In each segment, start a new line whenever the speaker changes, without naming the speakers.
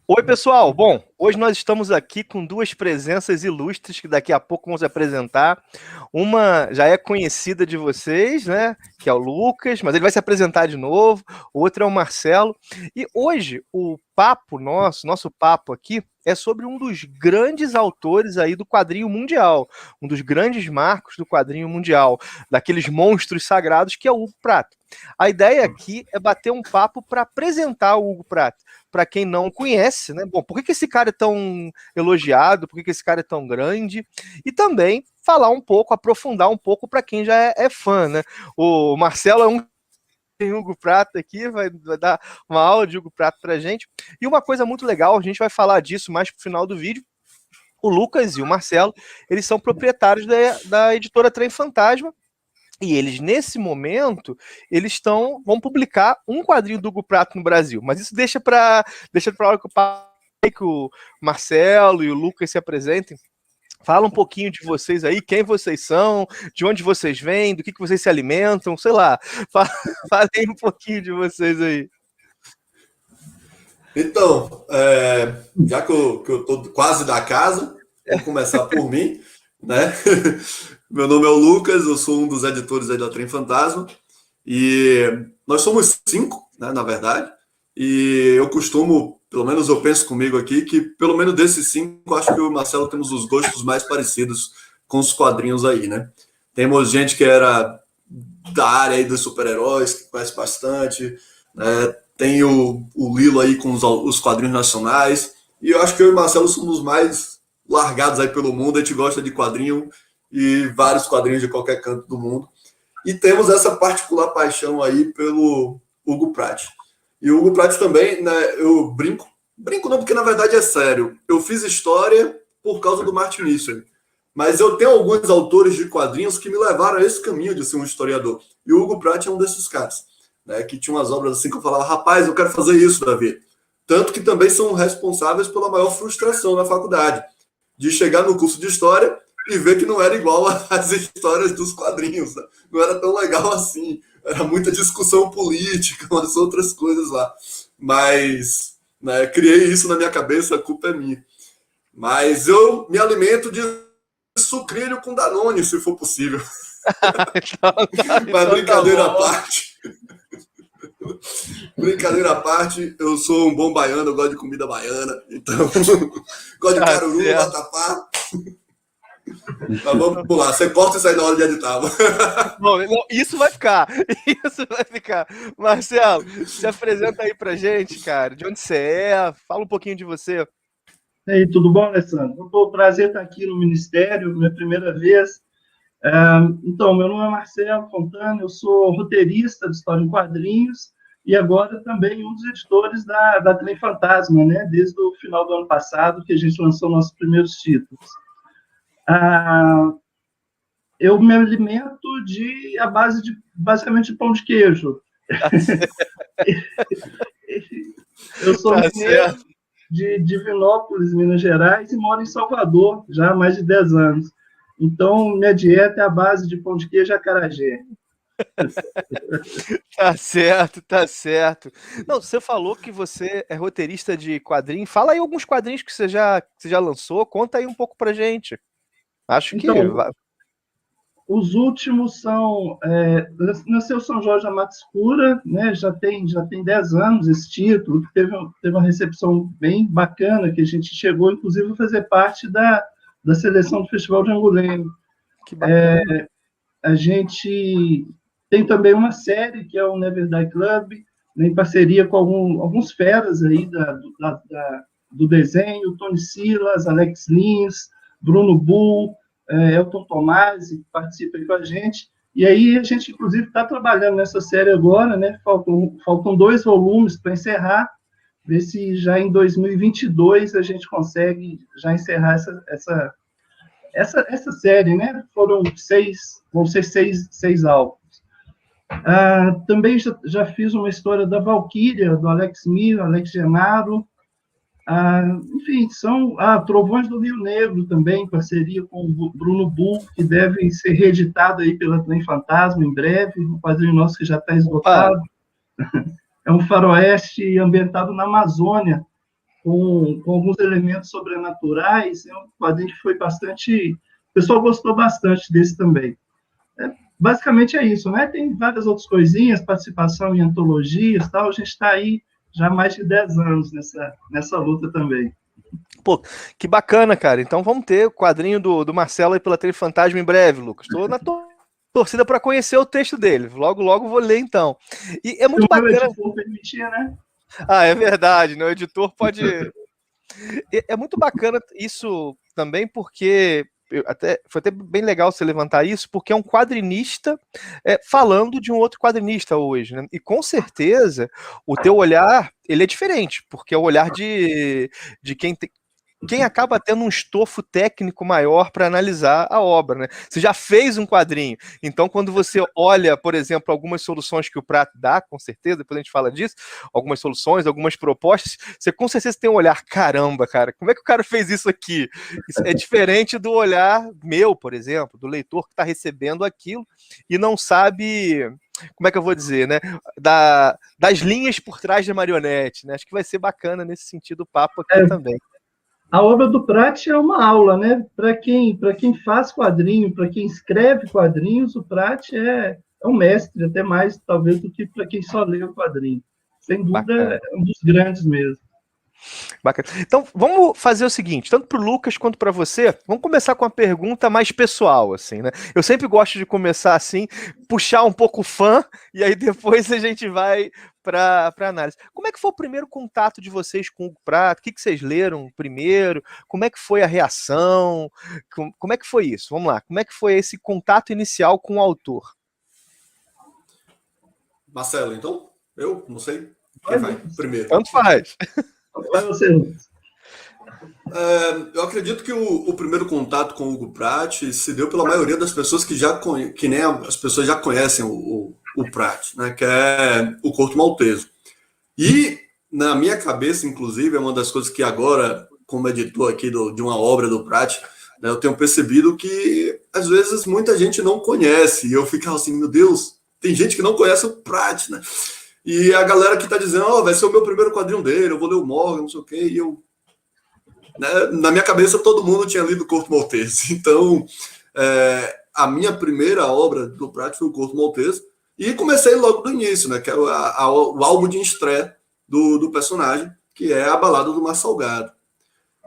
Oi, pessoal. Bom, hoje nós estamos aqui com duas presenças ilustres que daqui a pouco vamos apresentar. Uma já é conhecida de vocês, né? Que é o Lucas, mas ele vai se apresentar de novo. O outro é o Marcelo. E hoje o papo nosso papo aqui é sobre um dos grandes autores aí do quadrinho mundial, um dos grandes marcos do quadrinho mundial, daqueles monstros sagrados que é o Hugo Pratt. A ideia aqui é bater um papo para apresentar o Hugo Pratt para quem não conhece, né? Bom, por que esse cara é tão elogiado? Por que esse cara é tão grande? E também falar um pouco, aprofundar um pouco para quem já é fã, né? O Marcelo é um Hugo Pratt aqui, vai dar uma aula de Hugo Pratt pra gente. E uma coisa muito legal, a gente vai falar disso mais pro final do vídeo. O Lucas e o Marcelo, eles são proprietários da editora Trem Fantasma. E eles, nesse momento, vão publicar um quadrinho do Hugo Pratt no Brasil. Mas isso deixa para hora que o Marcelo e o Lucas se apresentem. Fala um pouquinho de vocês aí, quem vocês são, de onde vocês vêm, do que vocês se alimentam, sei lá. Falem um pouquinho de vocês aí.
Então, já que eu tô quase da casa, vou começar por mim, né? Meu nome é o Lucas, eu sou um dos editores aí da Trem Fantasma, e nós somos 5, né, na verdade, e eu costumo, pelo menos eu penso comigo aqui, que pelo menos desses 5, acho que eu e o Marcelo temos os gostos mais parecidos com os quadrinhos aí, né? Temos gente que era da área aí dos super-heróis, que conhece bastante, né? Tem o Lilo aí com os quadrinhos nacionais, e eu acho que eu e o Marcelo somos os mais largados aí pelo mundo, a gente gosta de quadrinho, e vários quadrinhos de qualquer canto do mundo. E temos essa particular paixão aí pelo Hugo Pratt. E o Hugo Pratt também, né, eu brinco não, porque na verdade é sério. Eu fiz história por causa do Martin Nisser. Mas eu tenho alguns autores de quadrinhos que me levaram a esse caminho de ser um historiador. E o Hugo Pratt é um desses caras, né, que tinha umas obras assim que eu falava, rapaz, eu quero fazer isso, Davi. Tanto que também são responsáveis pela maior frustração na faculdade, de chegar no curso de história e ver que não era igual às histórias dos quadrinhos. Né? Não era tão legal assim. Era muita discussão política, umas outras coisas lá. Mas, né, criei isso na minha cabeça, a culpa é minha. Mas eu me alimento de sucrilho com Danone, se for possível. Mas brincadeira à parte. Brincadeira à parte, eu sou um bom baiano, eu gosto de comida baiana. Então, gosto de caruru, vatapá. Mas vamos lá, você corta isso aí na hora de editar.
Bom, isso vai ficar. Marcelo, se apresenta aí pra gente, cara. De onde você é? Fala um pouquinho de você.
E aí, tudo bom, Alessandro? Foi um prazer estar aqui no Ministério, minha primeira vez. Então, meu nome é Marcelo Fontana, eu sou roteirista de história em quadrinhos e agora também um dos editores da Trem Fantasma, né? Desde o final do ano passado, que a gente lançou nossos primeiros títulos. Eu me alimento à base de, basicamente, de pão de queijo. Eu sou mineiro de Divinópolis, Minas Gerais, e moro em Salvador já há mais de 10 anos. Então, minha dieta é a base de pão de queijo e acarajé.
Tá certo. Não, você falou que você é roteirista de quadrinhos. Fala aí alguns quadrinhos que você já lançou. Conta aí um pouco pra gente. Acho que...
Os últimos são... nasceu São Jorge da Mata Escura, né? Já tem 10 anos esse título, que teve uma recepção bem bacana, que a gente chegou, inclusive, a fazer parte da seleção do Festival de Angoulême.
Que bacana.
A gente tem também uma série, que é o Never Die Club, né, em parceria com alguns feras aí do desenho, Tony Silas, Alex Lins, Bruno Bull, Elton Tomasi, que participa aí com a gente. E aí a gente, inclusive, está trabalhando nessa série agora, né? Faltam 2 volumes para encerrar, ver se já em 2022 a gente consegue já encerrar essa série, né? Vão ser seis álbuns. Também já fiz uma história da Valkyria, do Alex Mir, Alex Genaro. Enfim, são Trovões do Rio Negro também, em parceria com o Bruno Bull, que deve ser reeditado aí pela Trem Fantasma em breve, um quadrinho nosso que já está esgotado. É um faroeste ambientado na Amazônia, com alguns elementos sobrenaturais. É um quadrinho que foi bastante... O pessoal gostou bastante desse também. Basicamente é isso, né? Tem várias outras coisinhas, participação em antologias, tal. A gente está aí já há mais de 10 anos nessa luta também.
Pô, que bacana, cara. Então vamos ter o quadrinho do Marcelo aí pela Trem Fantasma em breve, Lucas. Estou na torcida para conhecer o texto dele. Logo, logo vou ler, então. E é muito bacana. O
editor permitia, né?
Ah, é verdade, né? O editor pode... É muito bacana isso também, porque... foi até bem legal você levantar isso, porque é um quadrinista falando de um outro quadrinista hoje, né? E com certeza o teu olhar ele é diferente, porque é o olhar de quem acaba tendo um estofo técnico maior para analisar a obra, né? Você já fez um quadrinho, então quando você olha, por exemplo, algumas soluções que o Prat dá, com certeza, depois a gente fala disso, algumas soluções, algumas propostas, você com certeza tem um olhar, caramba, cara, como é que o cara fez isso aqui? Isso é diferente do olhar meu, por exemplo, do leitor que está recebendo aquilo e não sabe... Como é que eu vou dizer, né? Das linhas por trás da marionete, né? Acho que vai ser bacana nesse sentido o papo aqui também.
A obra do Prat é uma aula, né? Para quem faz quadrinho, para quem escreve quadrinhos, o Prat é um mestre, até mais, talvez, do que para quem só lê o quadrinho. Sem dúvida, bacana. É um dos grandes mesmo.
Bacana. Então, vamos fazer o seguinte, tanto para o Lucas quanto para você, vamos começar com uma pergunta mais pessoal, assim, né? Eu sempre gosto de começar assim, puxar um pouco o fã, e aí depois a gente vai para análise. Como é que foi o primeiro contato de vocês com o Hugo Pratt? O que vocês leram primeiro? Como é que foi a reação? Como é que foi isso? Vamos lá. Como é que foi esse contato inicial com o autor?
Marcelo, então? Eu não sei. Quem vai primeiro?
Tanto faz.
Vai você, Lucas.
Eu acredito que o primeiro contato com o Hugo Pratt se deu pela maioria das pessoas que nem as pessoas já conhecem o Pratt, né, que é o Corto Maltese. E na minha cabeça, inclusive, é uma das coisas que agora, como editor aqui de uma obra do Pratt, né, eu tenho percebido que às vezes muita gente não conhece, e eu ficava assim, meu Deus, tem gente que não conhece o Pratt, né? E a galera que tá dizendo, vai ser o meu primeiro quadrinho dele, eu vou ler o Morgan, não sei o quê, e eu... Né, na minha cabeça, todo mundo tinha lido o Corto Maltese. Então, a minha primeira obra do Pratt foi o Corto Maltese, e comecei logo do início, né, que é o álbum de estreia do personagem, que é A Balada do Mar Salgado.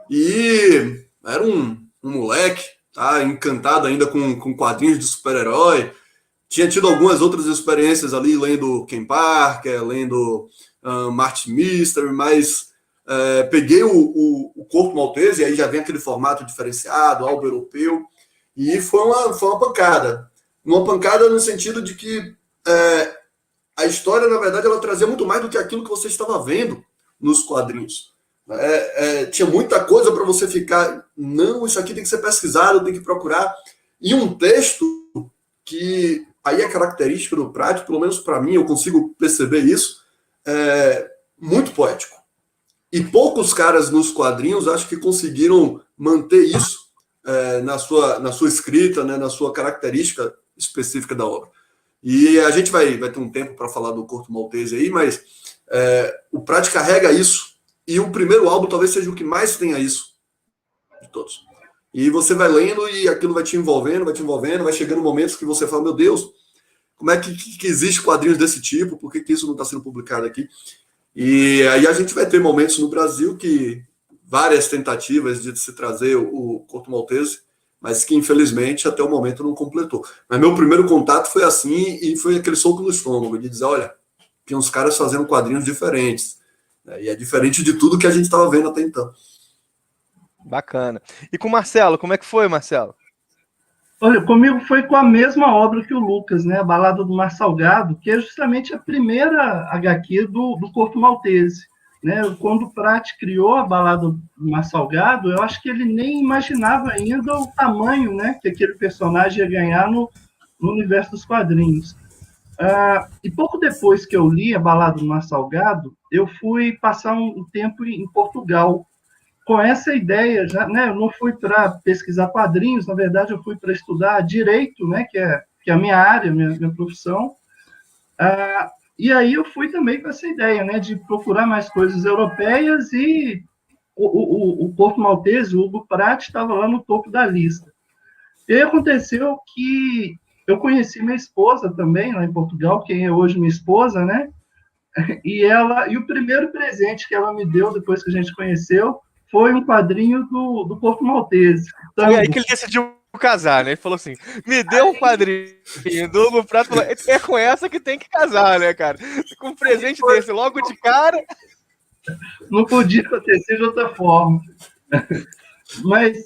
E era um moleque, tá, encantado ainda com quadrinhos de super-herói. Tinha tido algumas outras experiências ali, lendo Ken Parker, lendo Martin Mystery, mas peguei o Corto Maltese, e aí já vem aquele formato diferenciado, álbum europeu, e foi uma pancada. Uma pancada no sentido de que a história, na verdade, ela trazia muito mais do que aquilo que você estava vendo nos quadrinhos. Tinha muita coisa para você ficar, não, isso aqui tem que ser pesquisado, tem que procurar. E um texto que... Aí a característica do Pratt, pelo menos para mim, eu consigo perceber isso, muito poético. E poucos caras nos quadrinhos acho que conseguiram manter isso na sua escrita, né, na sua característica específica da obra. E a gente vai ter um tempo para falar do Corto Maltese aí, mas o Pratt carrega isso, e o primeiro álbum talvez seja o que mais tenha isso de todos. E você vai lendo e aquilo vai te envolvendo, vai chegando momentos que você fala, meu Deus, como é que existe quadrinhos desse tipo? Por que isso não está sendo publicado aqui? E aí a gente vai ter momentos no Brasil que várias tentativas de se trazer o Corto Maltese, mas que infelizmente até o momento não completou. Mas meu primeiro contato foi assim, e foi aquele soco no estômago, de dizer, olha, tem uns caras fazendo quadrinhos diferentes, né? E é diferente de tudo que a gente estava vendo até então.
Bacana. E com o Marcelo, como é que foi, Marcelo?
Olha, comigo foi com a mesma obra que o Lucas, né? A Balada do Mar Salgado, que é justamente a primeira HQ do Corto Maltese. Né? Quando o Pratt criou a Balada do Mar Salgado, eu acho que ele nem imaginava ainda o tamanho, né, que aquele personagem ia ganhar no universo dos quadrinhos. E pouco depois que eu li a Balada do Mar Salgado, eu fui passar um tempo em Portugal, com essa ideia, já, né? Eu não fui para pesquisar quadrinhos, na verdade eu fui para estudar direito, né? Que é a minha área, minha profissão. E aí eu fui também com essa ideia, né? De procurar mais coisas europeias, e o Porto Maltese, o Hugo Pratt, estava lá no topo da lista. E aí aconteceu que eu conheci minha esposa também, lá em Portugal, quem é hoje minha esposa, né? E o primeiro presente que ela me deu, depois que a gente conheceu, foi um quadrinho do Porto Maltese.
Então, foi aí que ele decidiu casar, né? Ele falou assim, me deu um quadrinho do Hugo Pratt, falou, é com essa que tem que casar, né, cara? Com um presente desse, logo de cara...
Não podia acontecer de outra forma. Mas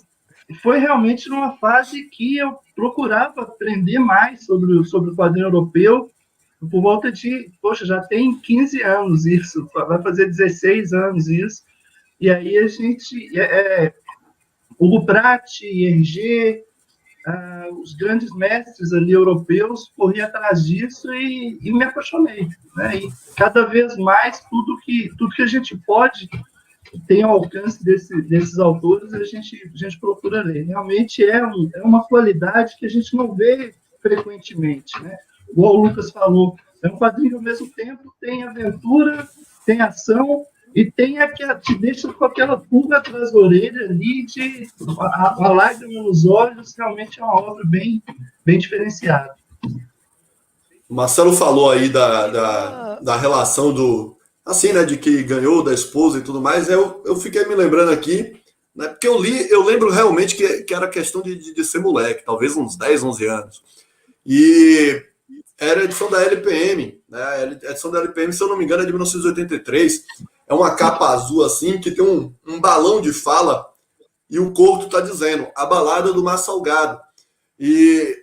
foi realmente numa fase que eu procurava aprender mais sobre o quadrinho europeu, por volta de, poxa, já tem 15 anos isso, vai fazer 16 anos isso, e aí a gente, Hugo Pratt, Hergé, os grandes mestres ali europeus, corri atrás disso e me apaixonei, né? E cada vez mais tudo que a gente pode tem ao alcance desses autores, a gente procura ler. Realmente é uma qualidade que a gente não vê frequentemente, né? Igual o Lucas falou, é um quadrinho que ao mesmo tempo tem aventura, tem ação e te deixa com aquela pulga atrás da orelha ali, a lágrima nos olhos. Realmente é uma obra bem, bem diferenciada.
O Marcelo falou aí da relação do... Assim, né, de que ganhou da esposa e tudo mais. Eu fiquei me lembrando aqui, né, porque eu lembro realmente que era questão de ser moleque, talvez uns 10, 11 anos. E era a edição da LPM, né? A edição da LPM, se eu não me engano, é de 1983. É uma capa azul, assim, que tem um balão de fala e o Couto está dizendo, a balada do Mar Salgado. E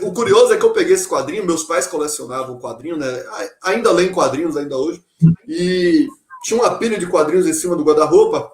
o curioso é que eu peguei esse quadrinho, meus pais colecionavam o quadrinho, né? Ainda leem quadrinhos, ainda hoje, e tinha uma pilha de quadrinhos em cima do guarda-roupa,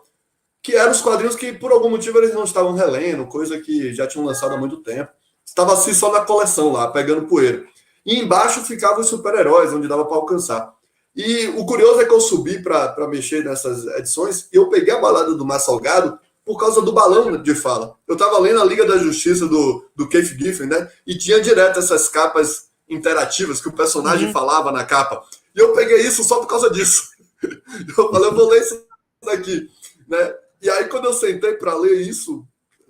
que eram os quadrinhos que, por algum motivo, eles não estavam relendo, coisa que já tinham lançado há muito tempo. Estava assim só na coleção lá, pegando poeira. E embaixo ficavam os super-heróis, onde dava para alcançar. E o curioso é que eu subi para mexer nessas edições e eu peguei a balada do Mar Salgado por causa do balão de fala. Eu estava lendo a Liga da Justiça do Keith Giffen, né? E tinha direto essas capas interativas que o personagem falava na capa. E eu peguei isso só por causa disso. Eu falei, eu vou ler isso daqui, né? E aí, quando eu sentei para ler isso,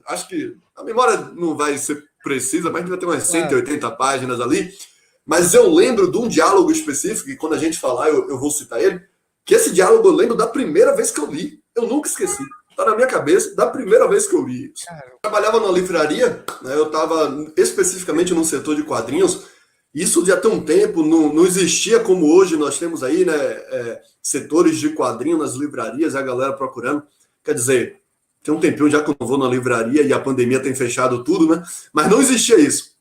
acho que a memória não vai ser precisa, mas vai ter umas 180 páginas ali. Mas eu lembro de um diálogo específico, e quando a gente falar, eu vou citar ele, que esse diálogo eu lembro da primeira vez que eu li. Eu nunca esqueci. Tá na minha cabeça da primeira vez que eu li isso. Eu trabalhava numa livraria, né, eu estava especificamente no setor de quadrinhos. Isso já tem um tempo, não existia como hoje nós temos aí, né, setores de quadrinho nas livrarias, a galera procurando. Quer dizer, tem um tempinho já que eu não vou na livraria e a pandemia tem fechado tudo, né? Mas não existia isso.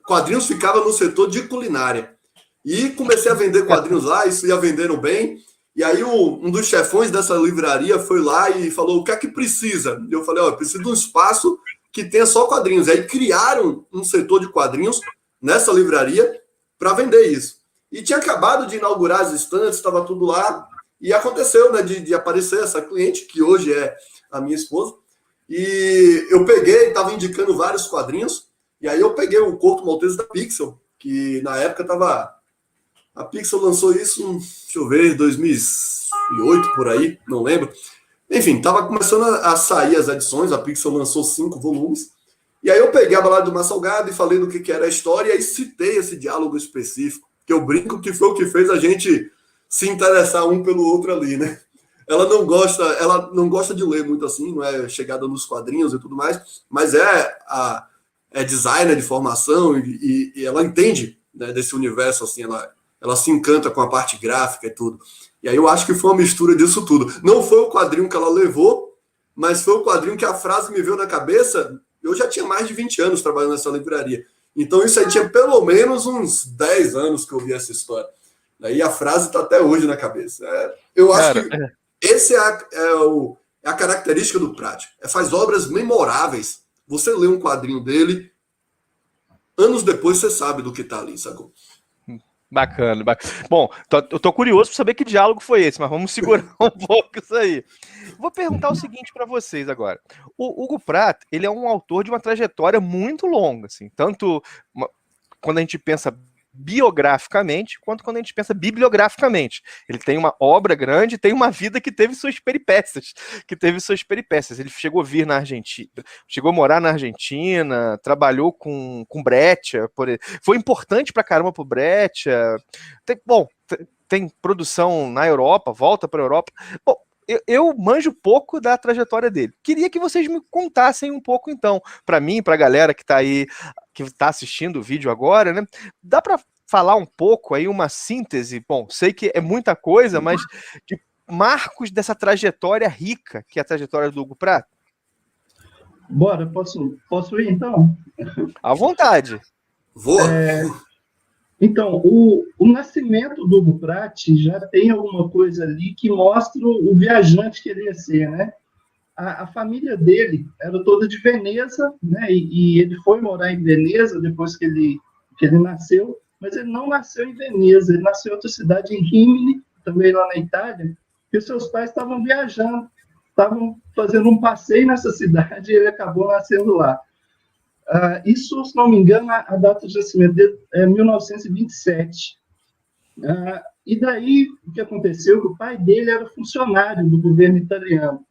Quadrinhos ficava no setor de culinária. E comecei a vender quadrinhos lá, isso ia vendendo bem. E aí um dos chefões dessa livraria foi lá e falou, o que é que precisa? E eu falei, eu preciso de um espaço que tenha só quadrinhos. E aí criaram um setor de quadrinhos nessa livraria para vender isso. E tinha acabado de inaugurar as estantes, estava tudo lá. E aconteceu, né, de aparecer essa cliente, que hoje é a minha esposa. E eu peguei, estava indicando vários quadrinhos. E aí eu peguei o Porto Maltese da Pixel, que na época estava... A Pixel lançou isso, deixa eu ver, 2008, por aí, não lembro. Enfim, estava começando a sair as edições, a Pixel lançou 5 volumes. E aí eu peguei a balada do Mar Salgado e falei do que era a história, e aí citei esse diálogo específico, que eu brinco que foi o que fez a gente se interessar um pelo outro ali, né? Ela não gosta de ler muito assim, não é chegada nos quadrinhos e tudo mais, mas é designer de formação e ela entende, né, desse universo, assim, ela se encanta com a parte gráfica e tudo. E aí eu acho que foi uma mistura disso tudo. Não foi o quadrinho que ela levou, mas foi o quadrinho que a frase me veio na cabeça. Eu já tinha mais de 20 anos trabalhando nessa livraria. Então isso aí tinha pelo menos uns 10 anos que eu vi essa história. Aí a frase está até hoje na cabeça. Eu acho que esse é a característica do Pratt. Faz obras memoráveis. Você lê um quadrinho dele, anos depois você sabe do que está ali, sacou?
Bacana. Bom, eu tô curioso para saber que diálogo foi esse, mas vamos segurar um pouco isso aí. Vou perguntar o seguinte para vocês agora. O Hugo Pratt, ele é um autor de uma trajetória muito longa, assim, tanto quando a gente pensa biograficamente, quanto quando a gente pensa bibliograficamente. Ele tem uma obra grande, tem uma vida que teve suas peripécias, Ele chegou a vir na Argentina, chegou a morar na Argentina, trabalhou com Breccia, foi importante pra caramba pro Breccia. Tem produção na Europa, volta para a Europa. Bom, eu manjo pouco da trajetória dele. Queria que vocês me contassem um pouco, então, para mim, para a galera que está aí, que está assistindo o vídeo agora, né? Dá para falar um pouco aí, uma síntese? Bom, sei que é muita coisa, mas de marcos dessa trajetória rica, que é a trajetória do Hugo Pratt?
Bora, posso ir, então?
À vontade.
Vou.
Então, o nascimento do Hugo Pratt já tem alguma coisa ali que mostra o viajante que ele ia ser, né? A família dele era toda de Veneza, né? E ele foi morar em Veneza depois que ele nasceu, mas ele não nasceu em Veneza, ele nasceu em outra cidade, em Rimini, também lá na Itália, que os seus pais estavam viajando, estavam fazendo um passeio nessa cidade e ele acabou nascendo lá. Isso, se não me engano, a data de nascimento dele é 1927. E daí, o que aconteceu? O pai dele era funcionário do governo italiano.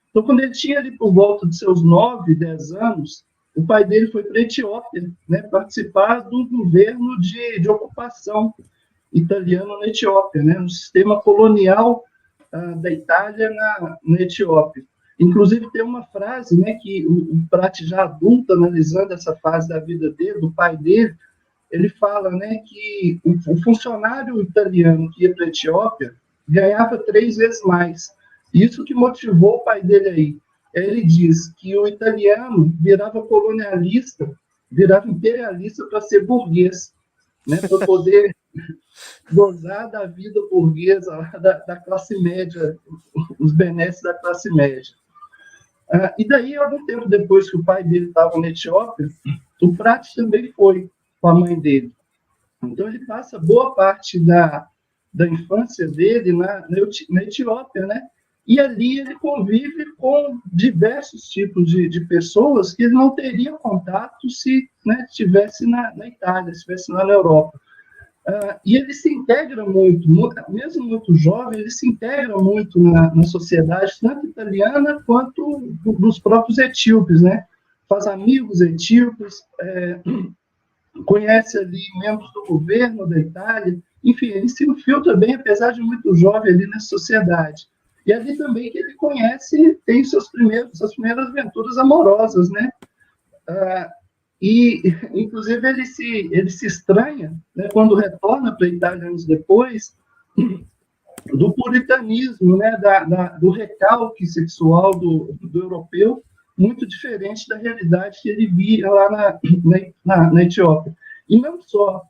Então, quando ele tinha ali por volta de seus 9, 10 anos, o pai dele foi para a Etiópia, né, participar do governo de ocupação italiano na Etiópia, né, no sistema colonial da Itália na Etiópia. Inclusive, tem uma frase, né, que o Pratt, já adulto, analisando essa fase da vida dele, do pai dele, ele fala, né, que o funcionário italiano que ia para a Etiópia ganhava 3 vezes mais. Isso que motivou o pai dele aí. Ele diz que o italiano virava colonialista, virava imperialista para ser burguês, né, para poder gozar da vida burguesa, da classe média, os benesses da classe média. E daí, algum tempo depois que o pai dele estava na Etiópia, o Pratt também foi com a mãe dele. Então, ele passa boa parte da infância dele na Etiópia, né? E ali ele convive com diversos tipos de pessoas que ele não teria contato se, né, estivesse na Itália, se estivesse lá na Europa. E ele se integra muito, mesmo muito jovem, ele se integra muito na sociedade, tanto italiana quanto dos próprios etíopes, né? Faz amigos etíopes, conhece ali membros do governo da Itália, enfim, ele se infiltra bem, apesar de muito jovem ali na sociedade. E ali também que ele conhece, tem suas primeiras aventuras amorosas, né? E, inclusive, ele se estranha, né, quando retorna para a Itália anos depois, do puritanismo, né, do recalque sexual do europeu, muito diferente da realidade que ele via lá na Etiópia. E não só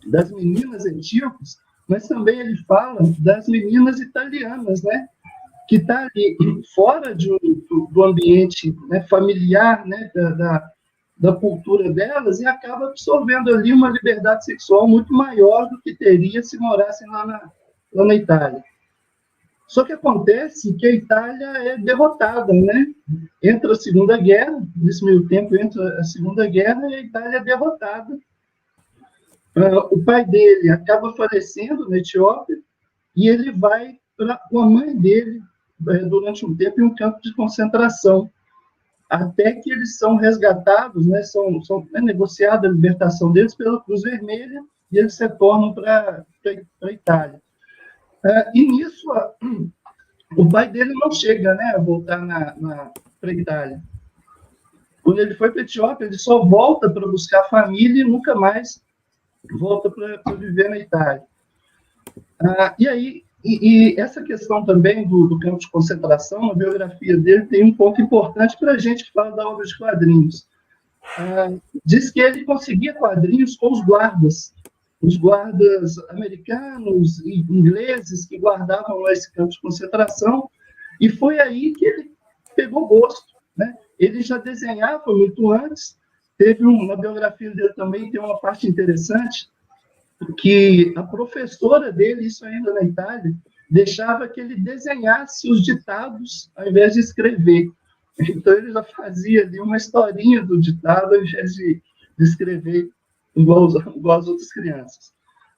das meninas etíopes, mas também ele fala das meninas italianas, né, que está ali fora do ambiente, né, familiar, né, da cultura delas, e acaba absorvendo ali uma liberdade sexual muito maior do que teria se morassem lá na Itália. Só que acontece que a Itália é derrotada, né? Entra a Segunda Guerra, nesse meio tempo entra a Segunda Guerra e a Itália é derrotada. O pai dele acaba falecendo na Etiópia e ele vai com a mãe dele durante um tempo em um campo de concentração, até que eles são resgatados, né, é negociada a libertação deles pela Cruz Vermelha, e eles retornam para a Itália. E nisso, o pai dele não chega, né, a voltar para a Itália. Quando ele foi para a Etiópia, ele só volta para buscar a família e nunca mais volta para viver na Itália. E aí, e essa questão também do campo de concentração, na biografia dele, tem um ponto importante para a gente que fala da obra de quadrinhos. Diz que ele conseguia quadrinhos com os guardas americanos e ingleses que guardavam lá esse campo de concentração, e foi aí que ele pegou gosto, né? Ele já desenhava muito antes, na biografia dele também tem uma parte interessante, que a professora dele, isso ainda na Itália, deixava que ele desenhasse os ditados ao invés de escrever. Então, ele já fazia ali uma historinha do ditado ao invés de escrever igual as outras crianças.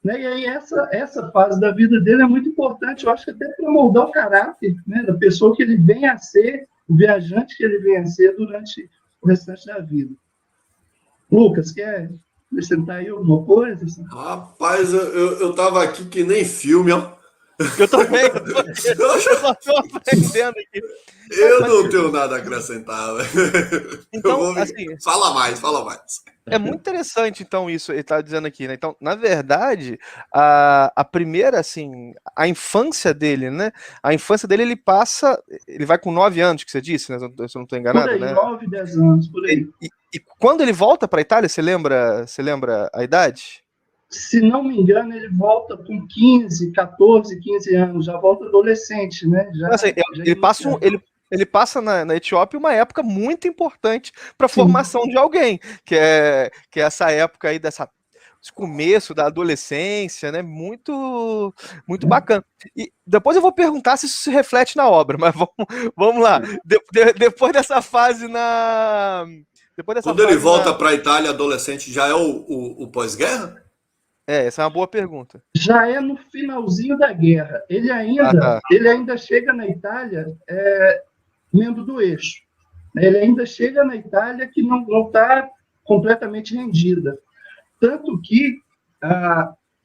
Né? E aí essa fase da vida dele é muito importante, eu acho que até para moldar o caráter, né, da pessoa que ele vem a ser, o viajante que ele vem a ser durante o restante da vida. Lucas, quer acrescentar aí alguma coisa?
Rapaz, eu tava aqui que nem filme, ó.
Eu também, eu só estou aprendendo aqui.
Eu não tenho nada a acrescentar.
Então, assim...
Fala mais.
É muito interessante, então, isso ele está dizendo aqui, né? Então, na verdade, a primeira, assim, a infância dele, né? A infância dele, ele vai com 9 anos, que você disse, né? Se eu não estou enganado,
por aí,
né?
9, 10 anos, por aí.
E quando ele volta para a Itália, você lembra a idade?
Se não me engano, ele volta com 14, 15 anos, já volta adolescente, né?
Ele passa na Etiópia uma época muito importante para a formação de alguém, que é essa época aí esse começo da adolescência, né? Muito, muito bacana. E depois eu vou perguntar se isso se reflete na obra, mas vamos lá. Depois dessa fase
Quando ele volta para a Itália adolescente, já é o pós-guerra?
Essa é uma boa pergunta.
Já é no finalzinho da guerra. Ele ainda chega na Itália membro do eixo. Ele ainda chega na Itália que não está completamente rendida. Tanto que,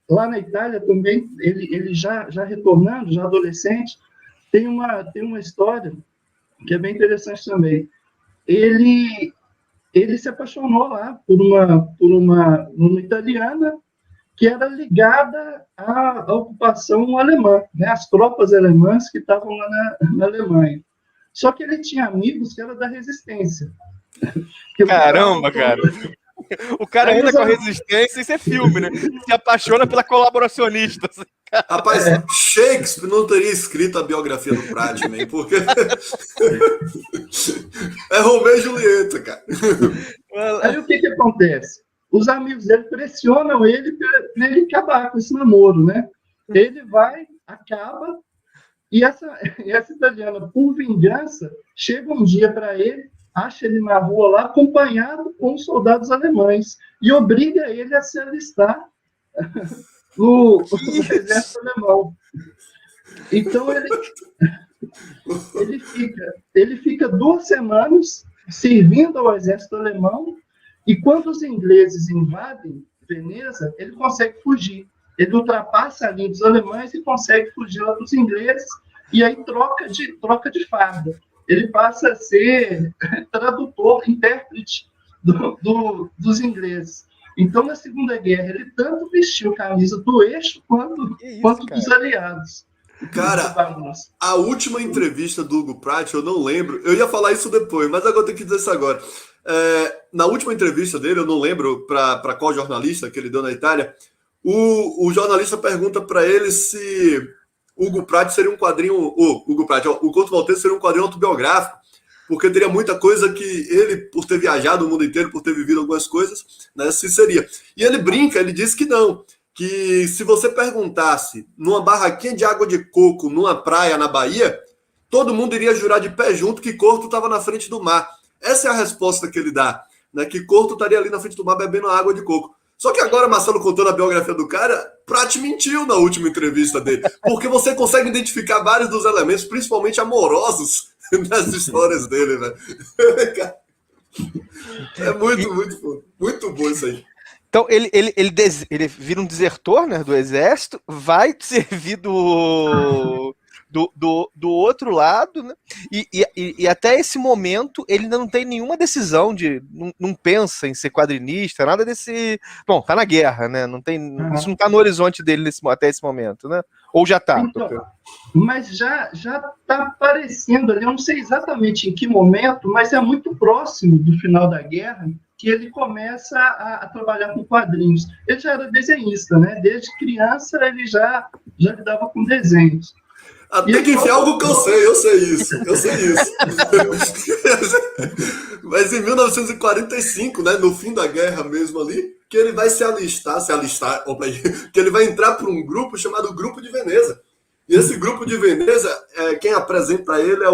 lá na Itália também, ele já retornando, já adolescente, tem uma história que é bem interessante também. Ele se apaixonou lá por uma italiana que era ligada à ocupação alemã, né? As tropas alemãs que estavam lá na Alemanha. Só que ele tinha amigos que eram da resistência.
Caramba, cara! O cara ainda com a resistência, isso é filme, né? Se apaixona pela colaboracionista.
Rapaz, Shakespeare não teria escrito a biografia do Pratchett, porque é Romeu e Julieta, cara.
Aí o que acontece? Os amigos dele pressionam ele para ele acabar com esse namoro, né? Ele vai, acaba, e essa italiana, por vingança, chega um dia para ele, acha ele na rua lá, acompanhado com os soldados alemães, e obriga ele a se alistar no exército alemão. Então ele fica 2 semanas servindo ao exército alemão, e quando os ingleses invadem Veneza, ele consegue fugir. Ele ultrapassa a linha dos alemães e consegue fugir lá dos ingleses, e aí troca de farda. Ele passa a ser tradutor, intérprete dos ingleses. Então, na Segunda Guerra, ele tanto vestiu a camisa do eixo quanto dos aliados.
Cara, a última entrevista do Hugo Pratt, eu não lembro. Eu ia falar isso depois, mas agora eu tenho que dizer isso agora. Na última entrevista dele, eu não lembro para qual jornalista que ele deu na Itália, o jornalista pergunta para ele se Hugo Pratt seria um quadrinho... O Couto Maltese seria um quadrinho autobiográfico, porque teria muita coisa que ele, por ter viajado o mundo inteiro, por ter vivido algumas coisas, né, se seria. E ele brinca, ele diz que não, que se você perguntasse numa barraquinha de água de coco, numa praia na Bahia, todo mundo iria jurar de pé junto que Corto estava na frente do mar. Essa é a resposta que ele dá, né, que Corto estaria ali na frente do mar bebendo água de coco. Só que agora, Marcelo, contando a biografia do cara, Pratt mentiu na última entrevista dele, porque você consegue identificar vários dos elementos, principalmente amorosos, nas histórias dele, né? É muito bom isso aí.
Então, ele vira um desertor, né, do exército, vai servir do outro lado, né? E até esse momento ele ainda não tem nenhuma decisão não pensa em ser quadrinista, nada desse. Bom, tá na guerra, né? Não tem, isso não tá no horizonte dele até esse momento, né? Ou já tá?
Então, mas já tá aparecendo ali, eu não sei exatamente em que momento, mas é muito próximo do final da guerra que ele começa a trabalhar com quadrinhos. Ele já era desenhista, né? Desde criança ele já lidava com desenhos.
Até que enfim, algo que eu sei isso. Mas em 1945, né, no fim da guerra mesmo ali, que ele vai se alistar, que ele vai entrar para um grupo chamado Grupo de Veneza. E esse Grupo de Veneza, quem apresenta ele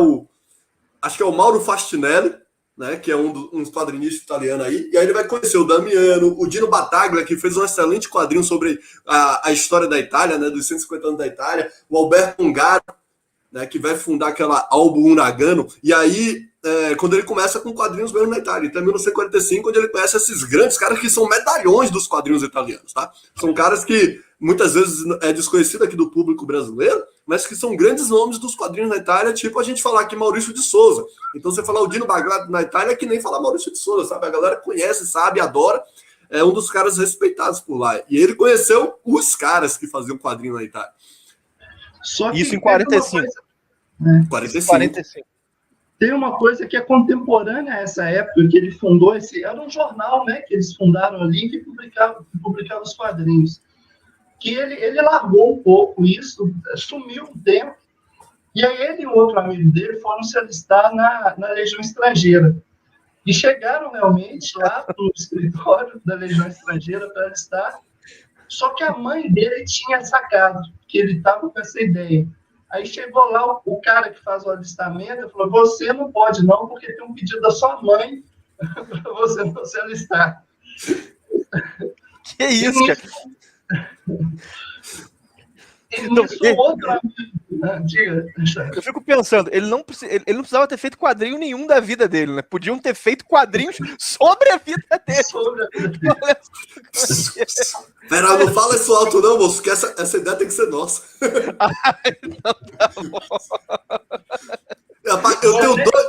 acho que é o Mauro Fastinelli, né, que é uns quadrinistas italianos aí, e aí ele vai conhecer o Damiano, o Dino Battaglia, que fez um excelente quadrinho sobre a história da Itália, né, dos 150 anos da Itália, o Alberto Ungaro, né, que vai fundar aquela Albo Uragano, e aí, quando ele começa com quadrinhos mesmo na Itália, então em 1945, onde ele conhece esses grandes caras que são medalhões dos quadrinhos italianos, tá? São caras que muitas vezes é desconhecido aqui do público brasileiro, mas que são grandes nomes dos quadrinhos na Itália, tipo a gente falar aqui Maurício de Souza. Então você falar o Dino Baglio na Itália é que nem falar Maurício de Souza, sabe? A galera conhece, sabe, adora, é um dos caras respeitados por lá. E ele conheceu os caras que faziam quadrinho na Itália.
Só que
isso em 45.
45.
Tem uma coisa que é contemporânea a essa época, que ele fundou era um jornal, né, que eles fundaram ali, que publicava os quadrinhos. Que ele largou um pouco isso, sumiu um tempo, e aí ele e outro amigo dele foram se alistar na Legião Estrangeira. E chegaram realmente lá no escritório da Legião Estrangeira para alistar, só que a mãe dele tinha sacado que ele estava com essa ideia. Aí chegou lá o cara que faz o alistamento e falou: você não pode não, porque tem um pedido da sua mãe para você não se alistar.
Que isso, cara? Eu fico pensando, ele não precisava ter feito quadrinho nenhum da vida dele, né? Podiam ter feito quadrinhos sobre a vida dele.
Pera, não fala isso alto não, moço, que essa ideia tem que ser nossa.
Então tá bom.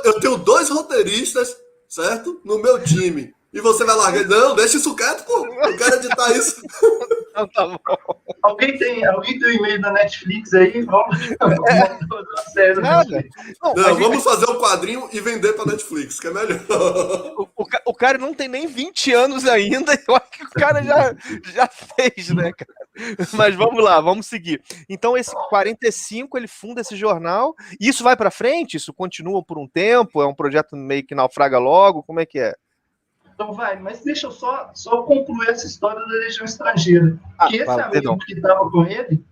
Eu tenho 2 roteiristas, certo? No meu time. E você vai largar? Não, deixa isso quieto, pô. Eu quero editar isso.
Então tá bom.
Alguém tem o e-mail da Netflix aí? Vamos fazer uma série.
Nada.
Não, vamos fazer um quadrinho e vender pra Netflix, que é melhor.
O cara não tem nem 20 anos ainda, eu acho que o cara já fez, né, cara? Mas vamos lá, vamos seguir. Então, esse 45, ele funda esse jornal, e isso vai pra frente? Isso continua por um tempo? É um projeto meio que naufraga logo? Como é que é?
Então vai, mas deixa eu só concluir essa história da Legião Estrangeira. Que esse amigo que estava com ele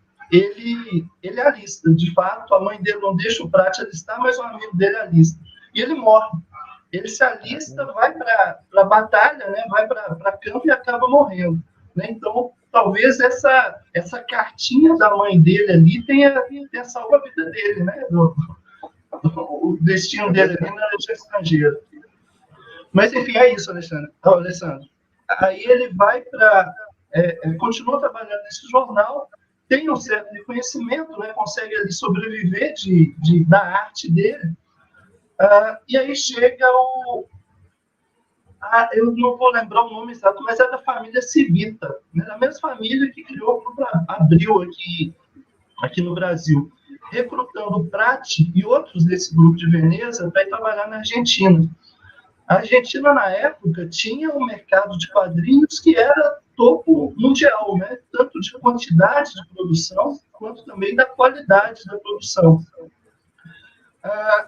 alista. De fato, a mãe dele não deixa o Pratti alistar, mas o amigo dele alista. E ele morre. Ele se alista, vai para a batalha, né? Vai para campo e acaba morrendo. Né? Então, talvez essa cartinha da mãe dele ali tenha salvo a vida dele, né? O destino dele ali na Legião Estrangeira. Mas, enfim, é isso, Alessandro. Aí ele vai continua trabalhando nesse jornal, tem um certo reconhecimento, né, consegue ali sobreviver da arte dele. E aí chega eu não vou lembrar o nome exato, mas é da família Civita, né, da mesma família que criou o Grupo Abril aqui no Brasil, recrutando o Pratti e outros desse grupo de Veneza para ir trabalhar na Argentina. A Argentina, na época, tinha um mercado de quadrinhos que era topo mundial, né? Tanto de quantidade de produção, quanto também da qualidade da produção.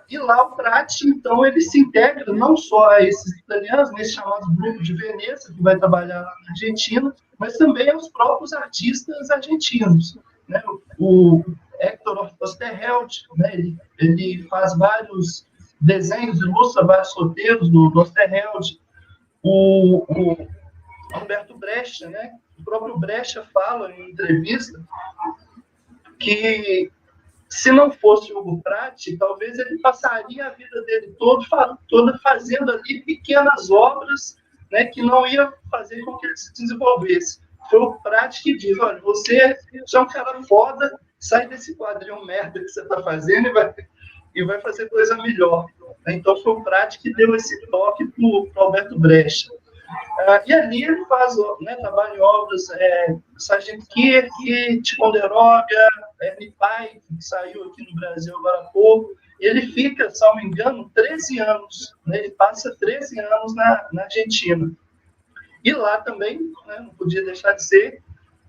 E lá o Pratti, então, ele se integra não só a esses italianos, nesse chamado Grupo de Veneza, que vai trabalhar na Argentina, mas também aos próprios artistas argentinos. Né? O Héctor Oesterheld, né? Ele faz vários desenhos, ilustra vários roteiros do Oesterheld, o Alberto Brescia, né? O próprio Brescia fala em entrevista que se não fosse o Hugo Pratt, talvez ele passaria a vida dele toda fazendo ali pequenas obras, né, que não ia fazer com que ele se desenvolvesse. Foi o Pratt que diz: olha, você é um cara foda, sai desse quadrinho merda que você está fazendo e vai fazer coisa melhor. Então foi o Pratti que deu esse toque para o Alberto Brescia. E ali ele faz, né, trabalha em obras Sargent Kirk, Ticonderoga, Ernie Pike, que saiu aqui no Brasil agora há pouco. Ele fica, se não me engano, 13 anos. Né, ele passa 13 anos na Argentina. E lá também, né, não podia deixar de ser,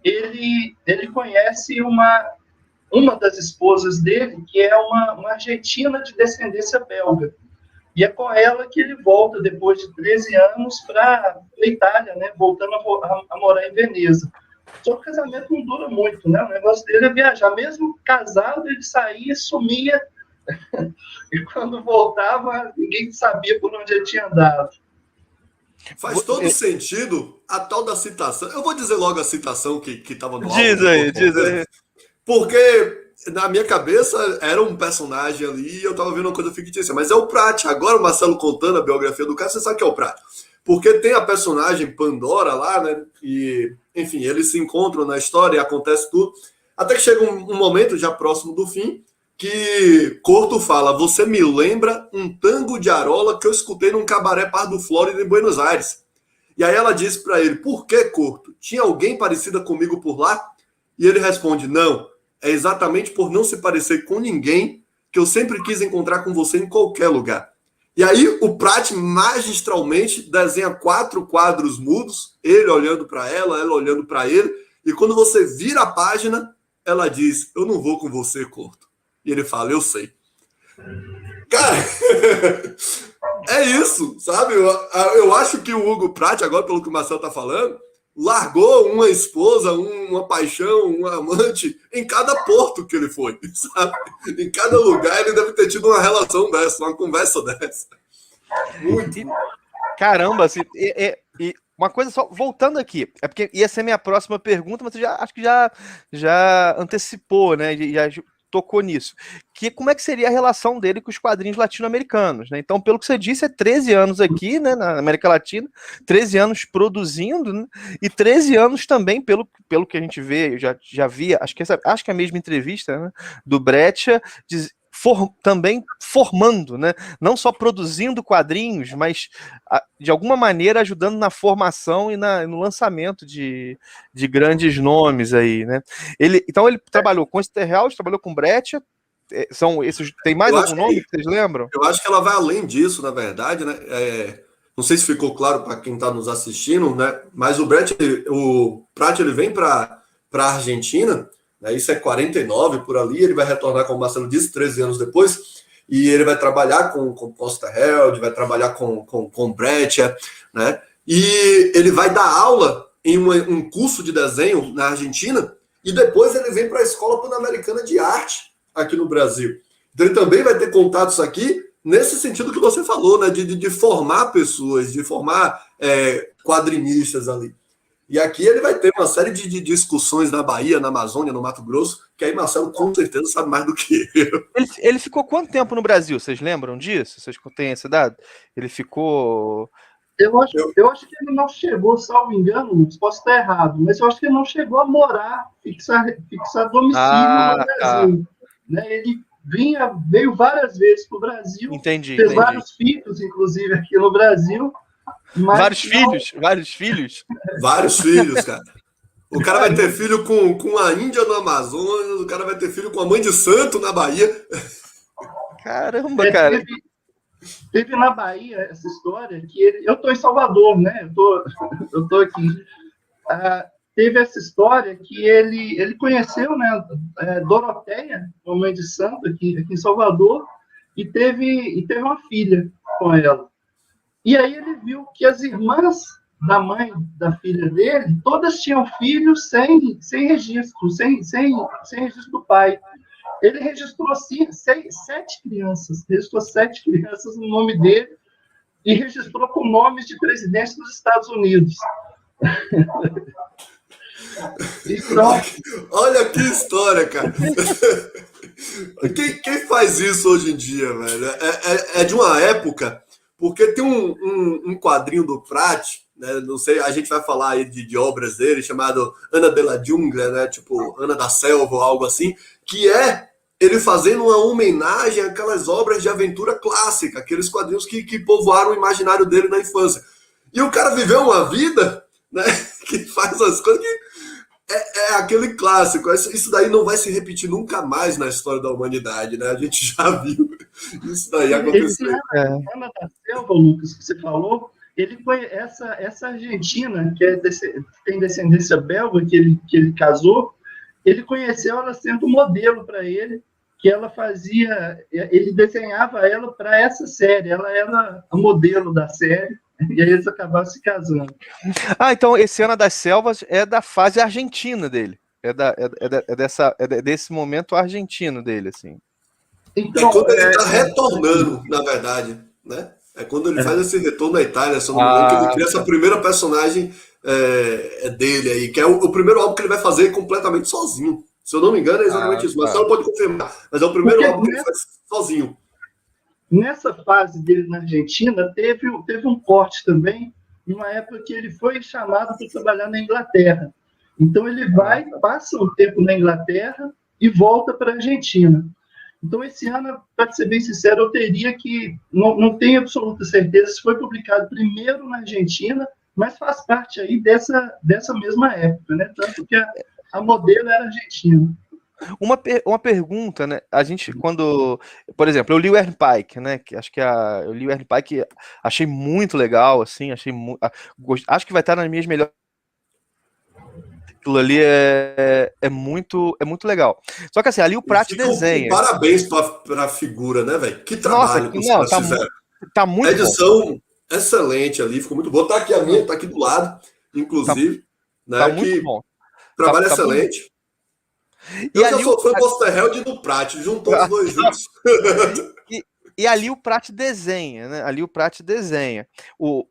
ele conhece uma das esposas dele, que é uma argentina de descendência belga. E é com ela que ele volta, depois de 13 anos, para a Itália, né, voltando a morar em Veneza. Só que o casamento não dura muito, né? O negócio dele é viajar. Mesmo casado, ele saía, sumia E quando voltava, ninguém sabia por onde ele tinha andado.
Faz todo sentido a tal da citação. Eu vou dizer logo a citação que estava no álbum.
Diz aí.
Porque na minha cabeça era um personagem ali e eu estava vendo uma coisa fictícia. Mas é o Pratt. Agora o Marcelo contando a biografia do cara, você sabe que é o Pratt. Porque tem a personagem Pandora lá, né? E, enfim, eles se encontram na história e acontece tudo. Até que chega um momento, já próximo do fim, que Corto fala: você me lembra um tango de Arola que eu escutei num cabaré Pardo Flórida em Buenos Aires. E aí ela disse para ele: por que, Corto? Tinha alguém parecida comigo por lá? E ele responde: não, é exatamente por não se parecer com ninguém que eu sempre quis encontrar com você em qualquer lugar. E aí o Pratt magistralmente desenha 4 quadros mudos, ele olhando para ela olhando para ele, e quando você vira a página, ela diz: eu não vou com você, Corto. E ele fala: eu sei. Cara, é isso, sabe? Eu acho que o Hugo Pratt, agora pelo que o Marcelo tá falando, largou uma esposa, uma paixão, um amante em cada porto que ele foi, sabe? Em cada lugar ele deve ter tido uma relação dessa, uma conversa dessa. Muito.
Caramba, assim, uma coisa só, voltando aqui, é porque ia ser minha próxima pergunta, mas você acho que já antecipou, né? Já tocou nisso. Como é que seria a relação dele com os quadrinhos latino-americanos, né? Então, pelo que você disse, é 13 anos aqui, né, na América Latina, 13 anos produzindo, né, e 13 anos também, pelo que a gente vê, eu já vi, acho que é a mesma entrevista, né, do Breccia, também formando, né? Não só produzindo quadrinhos, mas de alguma maneira ajudando na formação e no lançamento de grandes nomes aí, né? Então ele trabalhou com Esterhaus, trabalhou com Breccia. Tem mais algum nome que vocês lembram?
Eu acho que ela vai além disso, na verdade, né? Não sei se ficou claro para quem está nos assistindo, né? Mas o Pratt ele vem para a Argentina. Isso é 49 por ali, ele vai retornar, como o Marcelo disse, 13 anos depois, e ele vai trabalhar com Oesterheld, vai trabalhar com Breccia, né? E ele vai dar aula em um curso de desenho na Argentina, e depois ele vem para a Escola Pan-Americana de Arte aqui no Brasil. Então ele também vai ter contatos aqui nesse sentido que você falou, né? De formar pessoas, de formar quadrinistas ali. E aqui ele vai ter uma série de discussões na Bahia, na Amazônia, no Mato Grosso, que aí Marcelo com certeza sabe mais do que eu.
Ele ficou quanto tempo no Brasil? Vocês lembram disso? Vocês têm esse dado? Ele ficou...
Eu acho que ele não chegou, salvo engano, posso estar errado, mas eu acho que ele não chegou a morar, fixar domicílio no Brasil. Tá. Né? Ele veio várias vezes para o Brasil, fez vários filhos, inclusive, aqui no Brasil.
Vários filhos?
Vários filhos, cara. O cara vai ter filho com a Índia no Amazonas, o cara vai ter filho com a mãe de santo na Bahia.
Caramba, cara.
Teve na Bahia essa história que eu estou em Salvador, né? Eu tô aqui. Teve essa história que ele conheceu, né, Doroteia, uma mãe de santo aqui em Salvador, e teve uma filha com ela. E aí ele viu que as irmãs da mãe da filha dele, todas tinham filhos sem registro, sem registro do pai. Ele registrou 7 crianças, no nome dele e registrou com nomes de presidentes dos Estados Unidos.
Então, olha que história, cara. Quem faz isso hoje em dia, velho? É de uma época, porque tem um quadrinho do Pratt, né? Não sei, a gente vai falar aí de obras dele, chamado Ana de la Jungla, né? Tipo Ana da Selva ou algo assim, que é ele fazendo uma homenagem àquelas obras de aventura clássica, aqueles quadrinhos que povoaram o imaginário dele na infância. E o cara viveu uma vida, né, que faz as coisas que é aquele clássico. Isso daí não vai se repetir nunca mais na história da humanidade, né? A gente já viu isso daí acontecer.
Ana da Selva, Lucas, que você falou, ele foi essa argentina, que tem descendência belga, que ele casou, ele conheceu ela sendo modelo para ele, que ela fazia, ele desenhava ela para essa série, ela era a modelo da série, e aí eles acabaram se casando.
Então esse Ana das Selvas é da fase argentina dele, desse momento argentino dele, assim.
Então,
quando ele está retornando, na verdade, né? É quando ele faz esse retorno à Itália, se eu não me engano, que ele cria essa primeira personagem dele aí, que é o primeiro álbum que ele vai fazer completamente sozinho. Se eu não me engano, é exatamente isso. Mas você não pode confirmar. Mas é o primeiro álbum que ele faz sozinho.
Nessa fase dele na Argentina, teve um corte também, numa época que ele foi chamado para trabalhar na Inglaterra. Então ele passa um tempo na Inglaterra e volta para a Argentina. Então esse ano, para ser bem sincero, eu teria que, não tenho absoluta certeza se foi publicado primeiro na Argentina, mas faz parte aí dessa mesma época, né? Tanto que a modelo era argentina.
Uma pergunta, né? A gente, quando. Por exemplo, eu li o Ern Pike, né? Que acho que eu li o Ern Pike, achei muito legal, assim, acho que vai estar nas minhas melhores. Aquilo ali é muito legal. Só que assim, ali o Pratt desenha.
Parabéns para a figura, né, velho? Que trabalho que os caras fizeram.
Tá muito
edição
bom.
Excelente ali, ficou muito boa. Tá aqui a minha, tá aqui do lado, inclusive.
Tá muito bom.
Trabalho excelente. Eu já sou fã do Osterheld e do Pratt, juntou os dois juntos.
E ali o Pratt desenha, né? Ali o Pratt desenha. O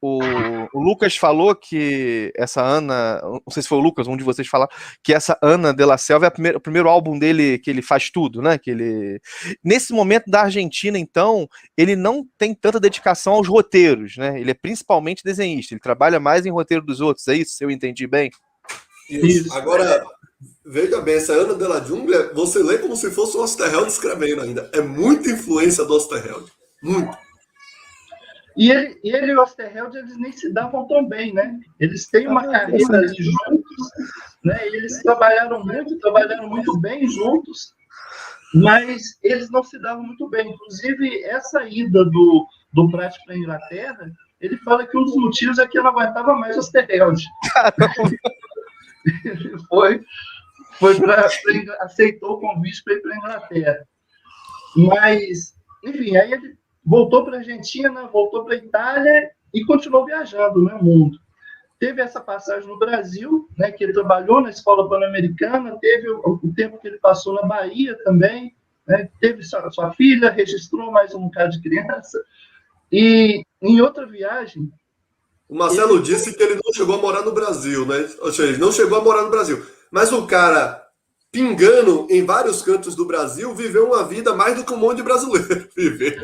Lucas falou que essa Ana, não sei se foi o Lucas, um de vocês falaram, que essa Ana de la Selva é o primeiro álbum dele que ele faz tudo, né? Nesse momento da Argentina, então, ele não tem tanta dedicação aos roteiros, né? Ele é principalmente desenhista, ele trabalha mais em roteiro dos outros, é isso? Se eu entendi bem?
Isso. Agora, veja bem, essa Ana de la Jungla, você lê como se fosse o Osterheld escrevendo ainda. É muita influência do Osterheld. Muito.
E ele e o Osterheld, eles nem se davam tão bem, né? Eles têm uma carreira ali juntos, né? Eles trabalharam muito bem juntos, mas eles não se davam muito bem. Inclusive, essa ida do Pratt para a Inglaterra, ele fala que um dos motivos é que ele não aguentava mais o Osterheld. Ele aceitou o convite para ir para a Inglaterra. Mas, enfim, aí ele voltou para a Argentina, voltou para a Itália e continuou viajando no mundo. Teve essa passagem no Brasil, né, que ele trabalhou na Escola Pan-Americana, teve o tempo que ele passou na Bahia também, né, teve sua filha, registrou mais um bocado de criança. E em outra viagem...
O Marcelo disse que ele não chegou a morar no Brasil, né? Ou seja, ele não chegou a morar no Brasil. Mas o cara, pingando em vários cantos do Brasil, viveu uma vida mais do que um monte de brasileiro viveu.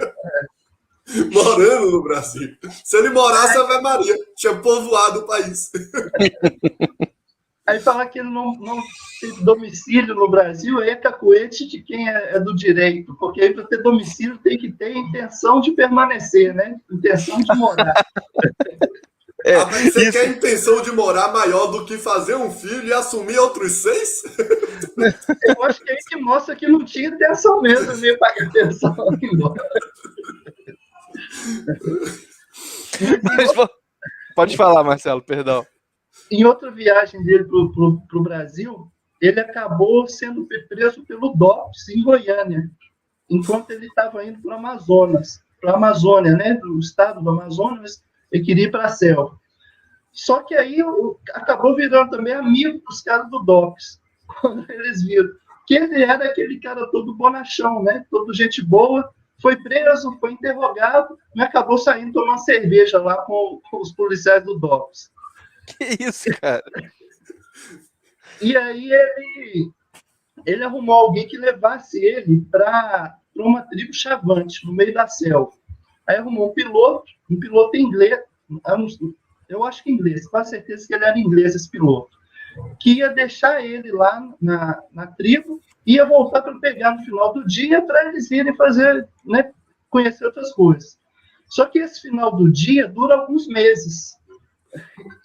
Morando no Brasil. Se ele morasse, Ave Maria, tinha povoado o país.
Aí falar que ele não teve domicílio no Brasil é cacuete de quem é do direito, porque aí para ter domicílio tem que ter intenção de permanecer, né? Intenção de morar.
Mas você quer a intenção de morar maior do que fazer um filho e assumir outros 6?
Eu acho que é aí que mostra que não tinha intenção mesmo, nem pagar intenção embora.
Pode falar, Marcelo, perdão.
Em outra viagem dele para o Brasil, ele acabou sendo preso pelo DOPS em Goiânia, enquanto ele estava indo para a Amazônia, né, do estado do Amazonas. Ele queria ir para a selva. Só que aí acabou virando também amigo dos caras do DOPS, quando eles viram que ele era aquele cara todo bonachão, né? Todo gente boa, foi preso, foi interrogado, e acabou saindo tomar cerveja lá com os policiais do DOPS.
Que isso, cara?
E aí ele arrumou alguém que levasse ele para uma tribo chavante, no meio da selva. Aí arrumou um piloto inglês, eu acho que inglês, com certeza que ele era inglês, esse piloto, que ia deixar ele lá na tribo, ia voltar para pegar no final do dia para eles irem fazer, né, conhecer outras coisas. Só que esse final do dia dura alguns meses.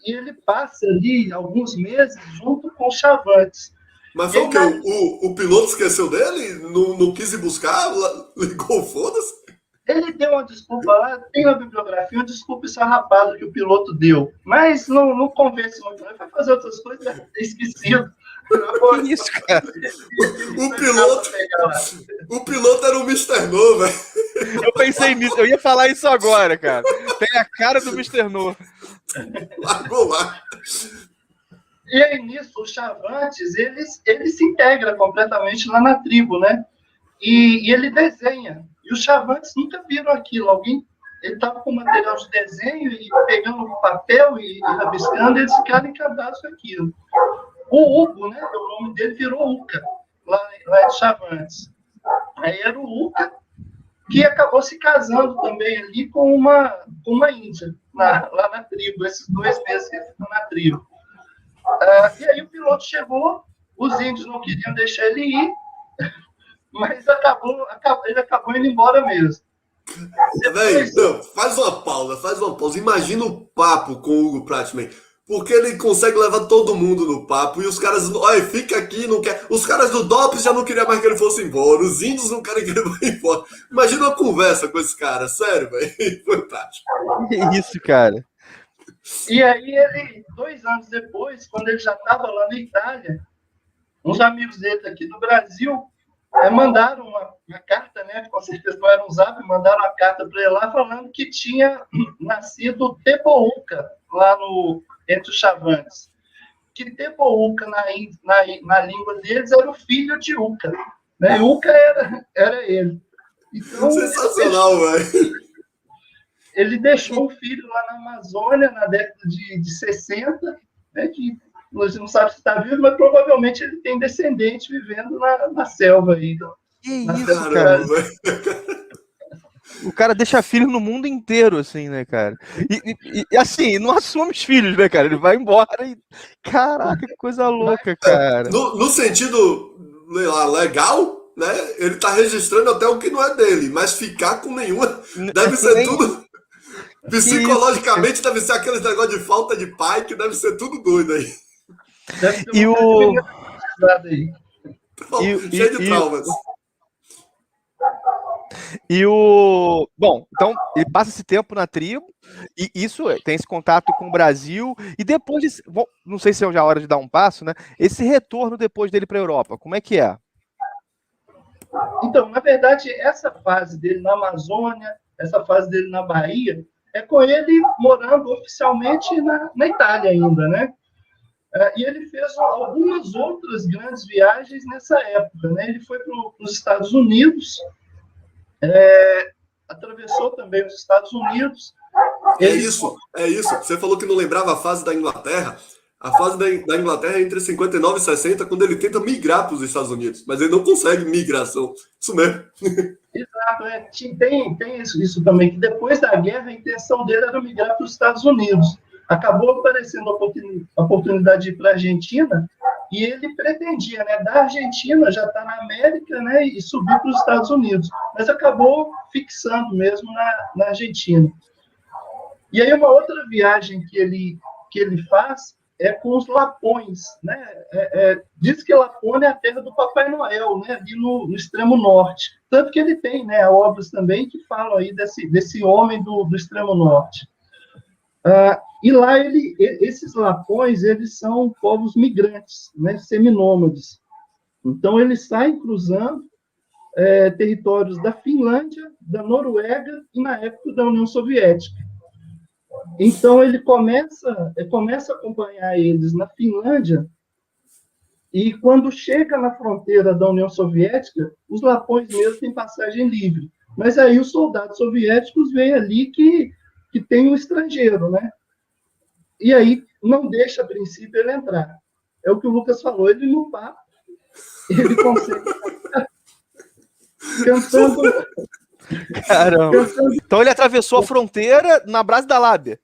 E ele passa ali alguns meses junto com os chavantes.
Mas foi o quê? O piloto esqueceu dele? Não quis ir buscar? Ligou, foda-se?
Ele deu uma desculpa lá, tem na bibliografia uma desculpa esfarrapada que o piloto deu. Mas não convence muito. Ele vai fazer outras coisas, deve ter esquecido.
Que isso, cara?
O piloto era o Mr. No, velho.
Eu pensei nisso, eu ia falar isso agora, cara. Tem a cara do Mr. No.
Largou lá.
E aí, nisso, os chavantes, eles se integram completamente lá na tribo, né? e ele desenha. E os chavantes nunca viram aquilo. Ele estava com material de desenho e pegando o papel e rabiscando, eles ficaram encantados com aquilo. O Hugo, né, o nome dele virou Uca, lá em Chavantes. Aí era o Uca, que acabou se casando também ali com uma índia, lá na tribo, esses 2 meses que ele ficou na tribo. E aí o piloto chegou, os índios não queriam deixar ele ir, mas ele acabou indo embora mesmo.
Véi, não, faz uma pausa. Imagina o papo com o Hugo Prattman. Porque ele consegue levar todo mundo no papo. E os caras, olha, fica aqui, não quer. Os caras do DOPS já não queriam mais que ele fosse embora. Os índios não querem que ele vá embora. Imagina uma conversa com esse cara, sério, velho. Fantástico.
Que isso, cara.
E aí ele, 2 anos depois, quando ele já estava lá na Itália, uns amigos dele aqui do Brasil mandaram uma carta, né? Com certeza não era um zap, mandaram uma carta para ele lá falando que tinha nascido Tepouca lá entre os Chavantes. Que Tepouca na língua deles era o filho de Uca, né? Uca era ele. Então,
sensacional, velho.
Ele deixou o filho lá na Amazônia na década de 60, né? Que você não sabe se está vivo, mas provavelmente ele tem descendente vivendo na selva aí.
Que isso, cara? O cara deixa filho no mundo inteiro, assim, né, cara? E assim, não assume os filhos, né, cara? Ele vai embora e... Caraca, que coisa louca, cara.
No sentido legal, né? Ele tá registrando até o que não é dele, mas ficar com nenhuma deve ser tudo... Psicologicamente deve ser aqueles negócio de falta de pai, que deve ser tudo doido aí.
E o...
Cheio de traumas.
Bom, então ele passa esse tempo na tribo, e isso tem esse contato com o Brasil, e depois, não sei se é já a hora de dar um passo, né? Esse retorno depois dele para a Europa, como é que é?
Então, na verdade, essa fase dele na Amazônia, essa fase dele na Bahia, é com ele morando oficialmente na Itália ainda, né? E ele fez algumas outras grandes viagens nessa época, né? Ele foi para os Estados Unidos, atravessou também os Estados Unidos.
É isso. Você falou que não lembrava a fase da Inglaterra. A fase da Inglaterra é entre 59 e 60, quando ele tenta migrar para os Estados Unidos, mas ele não consegue migração. Isso mesmo.
Exato, tem isso também, que depois da guerra a intenção dele era migrar para os Estados Unidos. Acabou aparecendo a oportunidade de ir para a Argentina, e ele pretendia, né, da Argentina já estar na América, né, e subir para os Estados Unidos, mas acabou fixando mesmo na Argentina. E aí uma outra viagem que ele faz é com os Lapões, né? Diz que Lapônia é a terra do Papai Noel, né? Ali no extremo norte. Tanto que ele tem, né, obras também que falam aí desse homem do extremo norte. E lá esses Lapões, eles são povos migrantes, né, seminômades. Então eles saem cruzando territórios da Finlândia, da Noruega e na época da União Soviética. Então ele começa a acompanhar eles na Finlândia, e quando chega na fronteira da União Soviética, os Lapões mesmo têm passagem livre. Mas aí os soldados soviéticos veem ali que tem um estrangeiro, né? E aí não deixa, a princípio, ele entrar. É o que o Lucas falou, ele no papo, ele consegue cantando...
Caramba. Então ele atravessou a fronteira na base da lábia.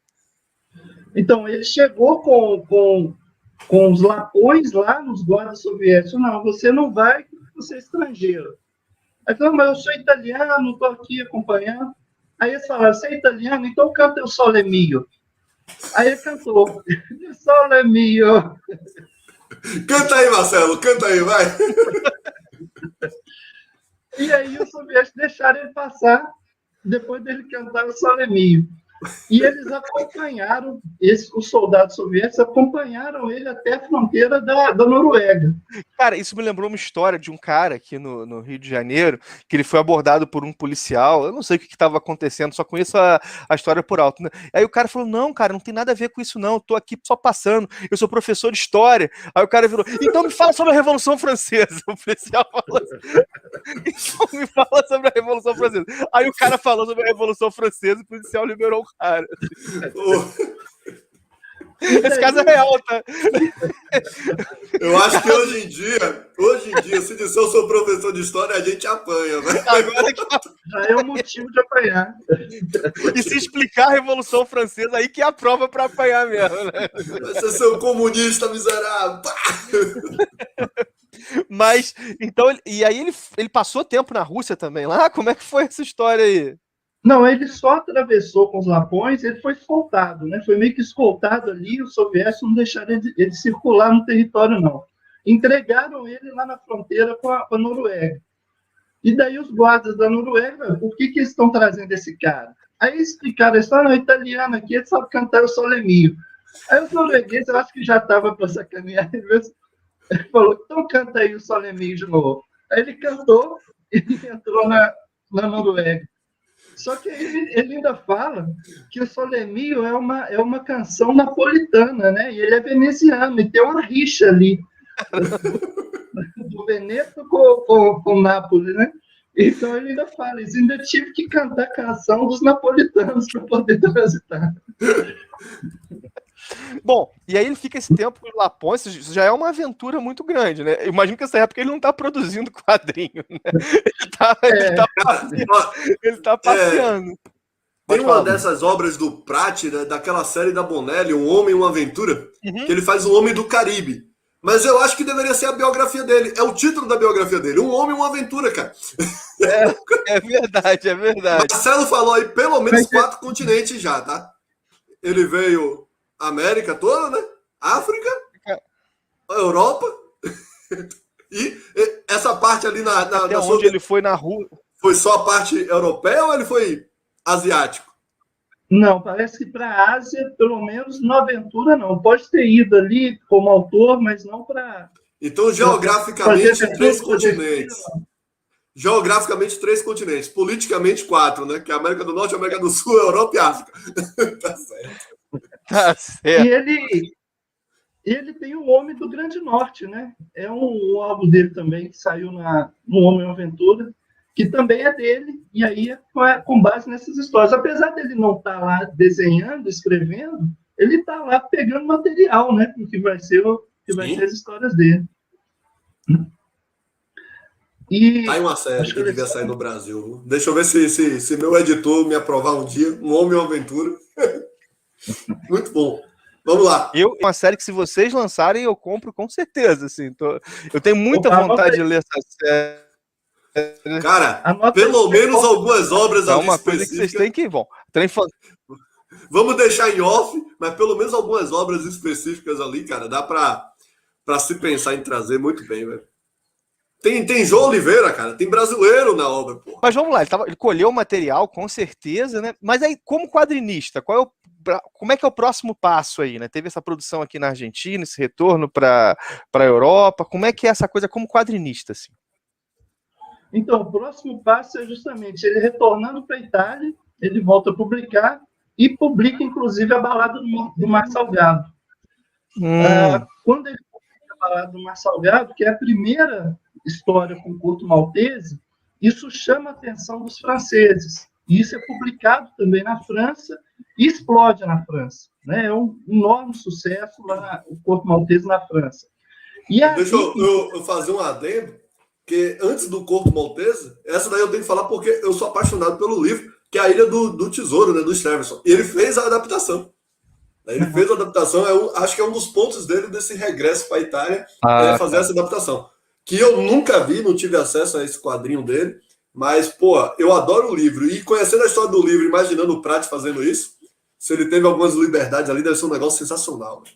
Então, ele chegou com os Lapões lá, nos guardas soviéticos. Não, você não vai, você é estrangeiro. Aí falou, mas eu sou italiano, estou aqui acompanhando. Aí eles falaram, você é italiano? Então canta o Sole Mio. Aí ele cantou, Sole Mio.
Canta aí, Marcelo, canta aí, vai.
E aí os soviéticos deixaram ele passar, depois dele cantar o Sole Mio. E eles acompanharam, os soldados soviéticos acompanharam ele até a fronteira da Noruega.
Cara, isso me lembrou uma história de um cara aqui no Rio de Janeiro, que ele foi abordado por um policial. Eu não sei o que estava acontecendo, só conheço a história por alto, né? Aí o cara falou: não, cara, não tem nada a ver com isso, não. Eu tô aqui só passando, eu sou professor de história. Aí o cara virou: então me fala sobre a Revolução Francesa. O policial falou assim: então me fala sobre a Revolução Francesa. Aí o cara falou sobre a Revolução Francesa e o policial liberou o cara. Esse caso é real, tá?
Eu acho que hoje em dia, se disser eu sou professor de história, a gente apanha, né?
Agora que...
Já é um motivo de apanhar.
E se explicar a Revolução Francesa, aí que é a prova para apanhar mesmo, né?
Você é seu comunista miserável.
Mas, então, e aí ele passou tempo na Rússia também lá? Como é que foi essa história aí?
Não, ele só atravessou com os lapões, ele foi escoltado, né? Foi meio que escoltado ali, os soviéticos não deixaram ele circular no território, não. Entregaram ele lá na fronteira com a Noruega. E daí os guardas da Noruega, por que eles estão trazendo esse cara? Aí explicaram, eles falaram, italiano aqui, ele sabe cantar o Solemio. Aí os noruegueses, eu acho que já estava para sacanear, ele falou, então canta aí o Solemio de novo. Aí ele cantou e entrou na Noruega. Só que ele ainda fala que o Solemio é uma canção napolitana, né? E ele é veneziano, e tem uma rixa ali do Veneto com Nápoles, né? Então ele ainda fala, eles ainda tive que cantar a canção dos napolitanos para poder transitar.
Bom, e aí ele fica esse tempo em Lapões, isso já é uma aventura muito grande, né? Eu imagino que nessa época ele não está produzindo quadrinho, né? Ele tá passeando.
Tem uma dessas obras do Prat, né, daquela série da Bonelli, Um Homem e uma Aventura, que ele faz o Homem do Caribe. Mas eu acho que deveria ser a biografia dele. É o título da biografia dele. Um Homem e uma Aventura, cara.
É verdade, é verdade.
Marcelo falou aí pelo menos 4 continentes já, tá? Ele veio América toda, né? África, Europa. E essa parte ali
Até onde ele foi na rua.
Foi só a parte europeia ou ele foi asiático?
Não, parece que para a Ásia, pelo menos na aventura, não. Pode ter ido ali como autor, mas não para...
Então, geograficamente, 3 continentes. Geograficamente, 3 continentes. Politicamente, 4, né? Que é a América do Norte, a América do Sul, a Europa e a África. Tá certo.
Tá certo.
E ele tem o Homem do Grande Norte, né? É um álbum dele também, que saiu no Homem Aventura, que também é dele, e aí é com base nessas histórias. Apesar dele não estar lá desenhando, escrevendo, ele está lá pegando material, né? Que vai ser as histórias dele.
E tá uma série que devia sair no Brasil. Deixa eu ver se meu editor me aprovar um dia. Um Homem e uma Aventura. Muito bom. Vamos lá.
Uma série que, se vocês lançarem, eu compro com certeza. Assim, eu tenho muita vontade de ler essa série.
Cara, pelo menos algumas obras ali
uma coisa que vocês têm que... Bom,
vamos deixar em off, mas pelo menos algumas obras específicas ali, cara, dá pra se pensar em trazer muito bem, velho. Tem João Oliveira, cara, tem brasileiro na obra, pô.
Mas vamos lá, ele colheu o material, com certeza, né? Mas aí, como quadrinista, como é que é o próximo passo aí, né? Teve essa produção aqui na Argentina, esse retorno para a Europa. Como é que é essa coisa como quadrinista, assim?
Então, o próximo passo é justamente ele retornando para a Itália, ele volta a publicar e publica, inclusive, a Balada do Mar Salgado. Quando ele publica a Balada do Mar Salgado, que é a primeira história com Curto Maltese, isso chama a atenção dos franceses. E isso é publicado também na França e explode na França. Né? É um enorme sucesso lá o Curto Maltese na França. E aí,
deixa eu fazer um adendo. Porque antes do Corto Maltese, essa daí eu tenho que falar porque eu sou apaixonado pelo livro, que é a Ilha do Tesouro, né, do Stevenson. E ele fez a adaptação. Fez a adaptação, acho que é um dos pontos dele desse regresso para a Itália, fazer essa adaptação. Que eu nunca vi, não tive acesso a esse quadrinho dele, mas, pô, eu adoro o livro. E conhecendo a história do livro, imaginando o Prat fazendo isso, se ele teve algumas liberdades ali, deve ser um negócio sensacional. Né?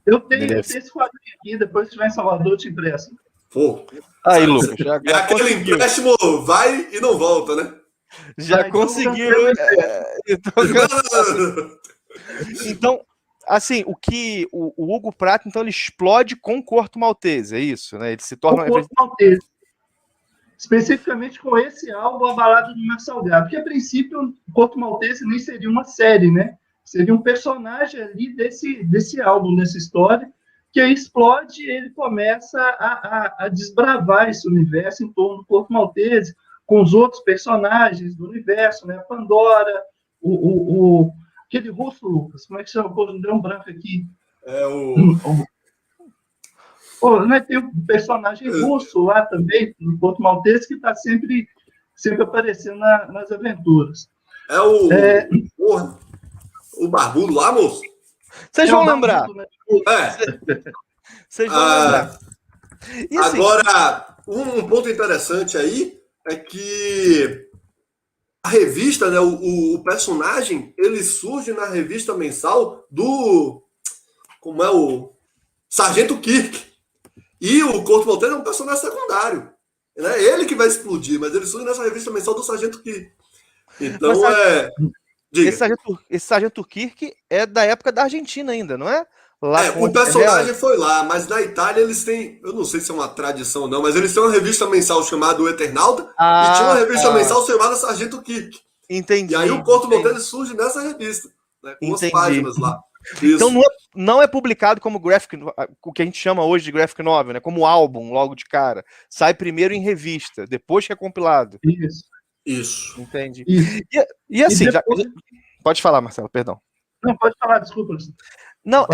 Eu tenho esse quadrinho aqui, depois que estiver em Salvador, eu te empresto.
Pô.
Aí, Lucas.
É aquele empréstimo vai e não volta, né?
Já conseguiu. Então, assim, o Hugo Pratt, então, ele explode com o Corto Maltese, é isso, né? Ele se torna...
O Corto Maltese. Especificamente com esse álbum, A Balada do Mar Salgado, que a princípio o Corto Maltese nem seria uma série, né? Seria um personagem ali desse álbum, dessa história, que aí explode e ele começa a desbravar esse universo em torno do Corto Maltese, com os outros personagens do universo, né? A Pandora, aquele russo, Lucas, como é que chama? Pô, não deu um branco aqui. Né, tem um personagem russo lá também, no Corto Maltese, que está sempre aparecendo nas aventuras.
O barbudo lá, moço?
Vocês vão lembrar.
Né?
Vocês vão lembrar.
E, assim, agora, um ponto interessante aí é que a revista, né, o personagem, ele surge na revista mensal do... Como é o... Sargento Kirk. E o Corto Maltese é um personagem secundário. É ele que vai explodir, mas ele surge nessa revista mensal do Sargento Kirk. Então,
esse Sargento Kirk é da época da Argentina ainda, não é?
O personagem foi lá, mas na Itália eles têm... Eu não sei se é uma tradição ou não, mas eles têm uma revista mensal chamada O Eternauta e tinha uma revista mensal chamada Sargento Kirk.
Entendi.
E aí o Corto Maltese surge nessa revista, né, com as páginas lá. Isso.
Então não é publicado como o que a gente chama hoje de graphic novel, né? Como álbum, logo de cara. Sai primeiro em revista, depois que é compilado.
Isso.
Entendi. E assim, depois... Pode falar, Marcelo, perdão.
Não, pode falar, desculpa.
Não,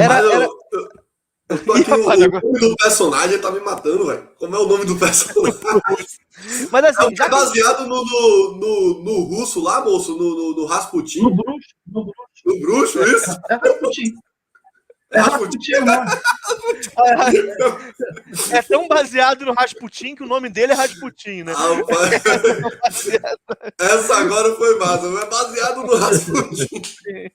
eu tô aqui, o nome do personagem tá me matando, velho. Como é o nome do personagem?
Mas assim,
é baseado no russo lá, moço, no Rasputin.
No bruxo,
isso?
É Rasputin.
É tão baseado no Rasputin que o nome dele é Rasputin, né?
Essa agora foi massa, é baseado no Rasputin.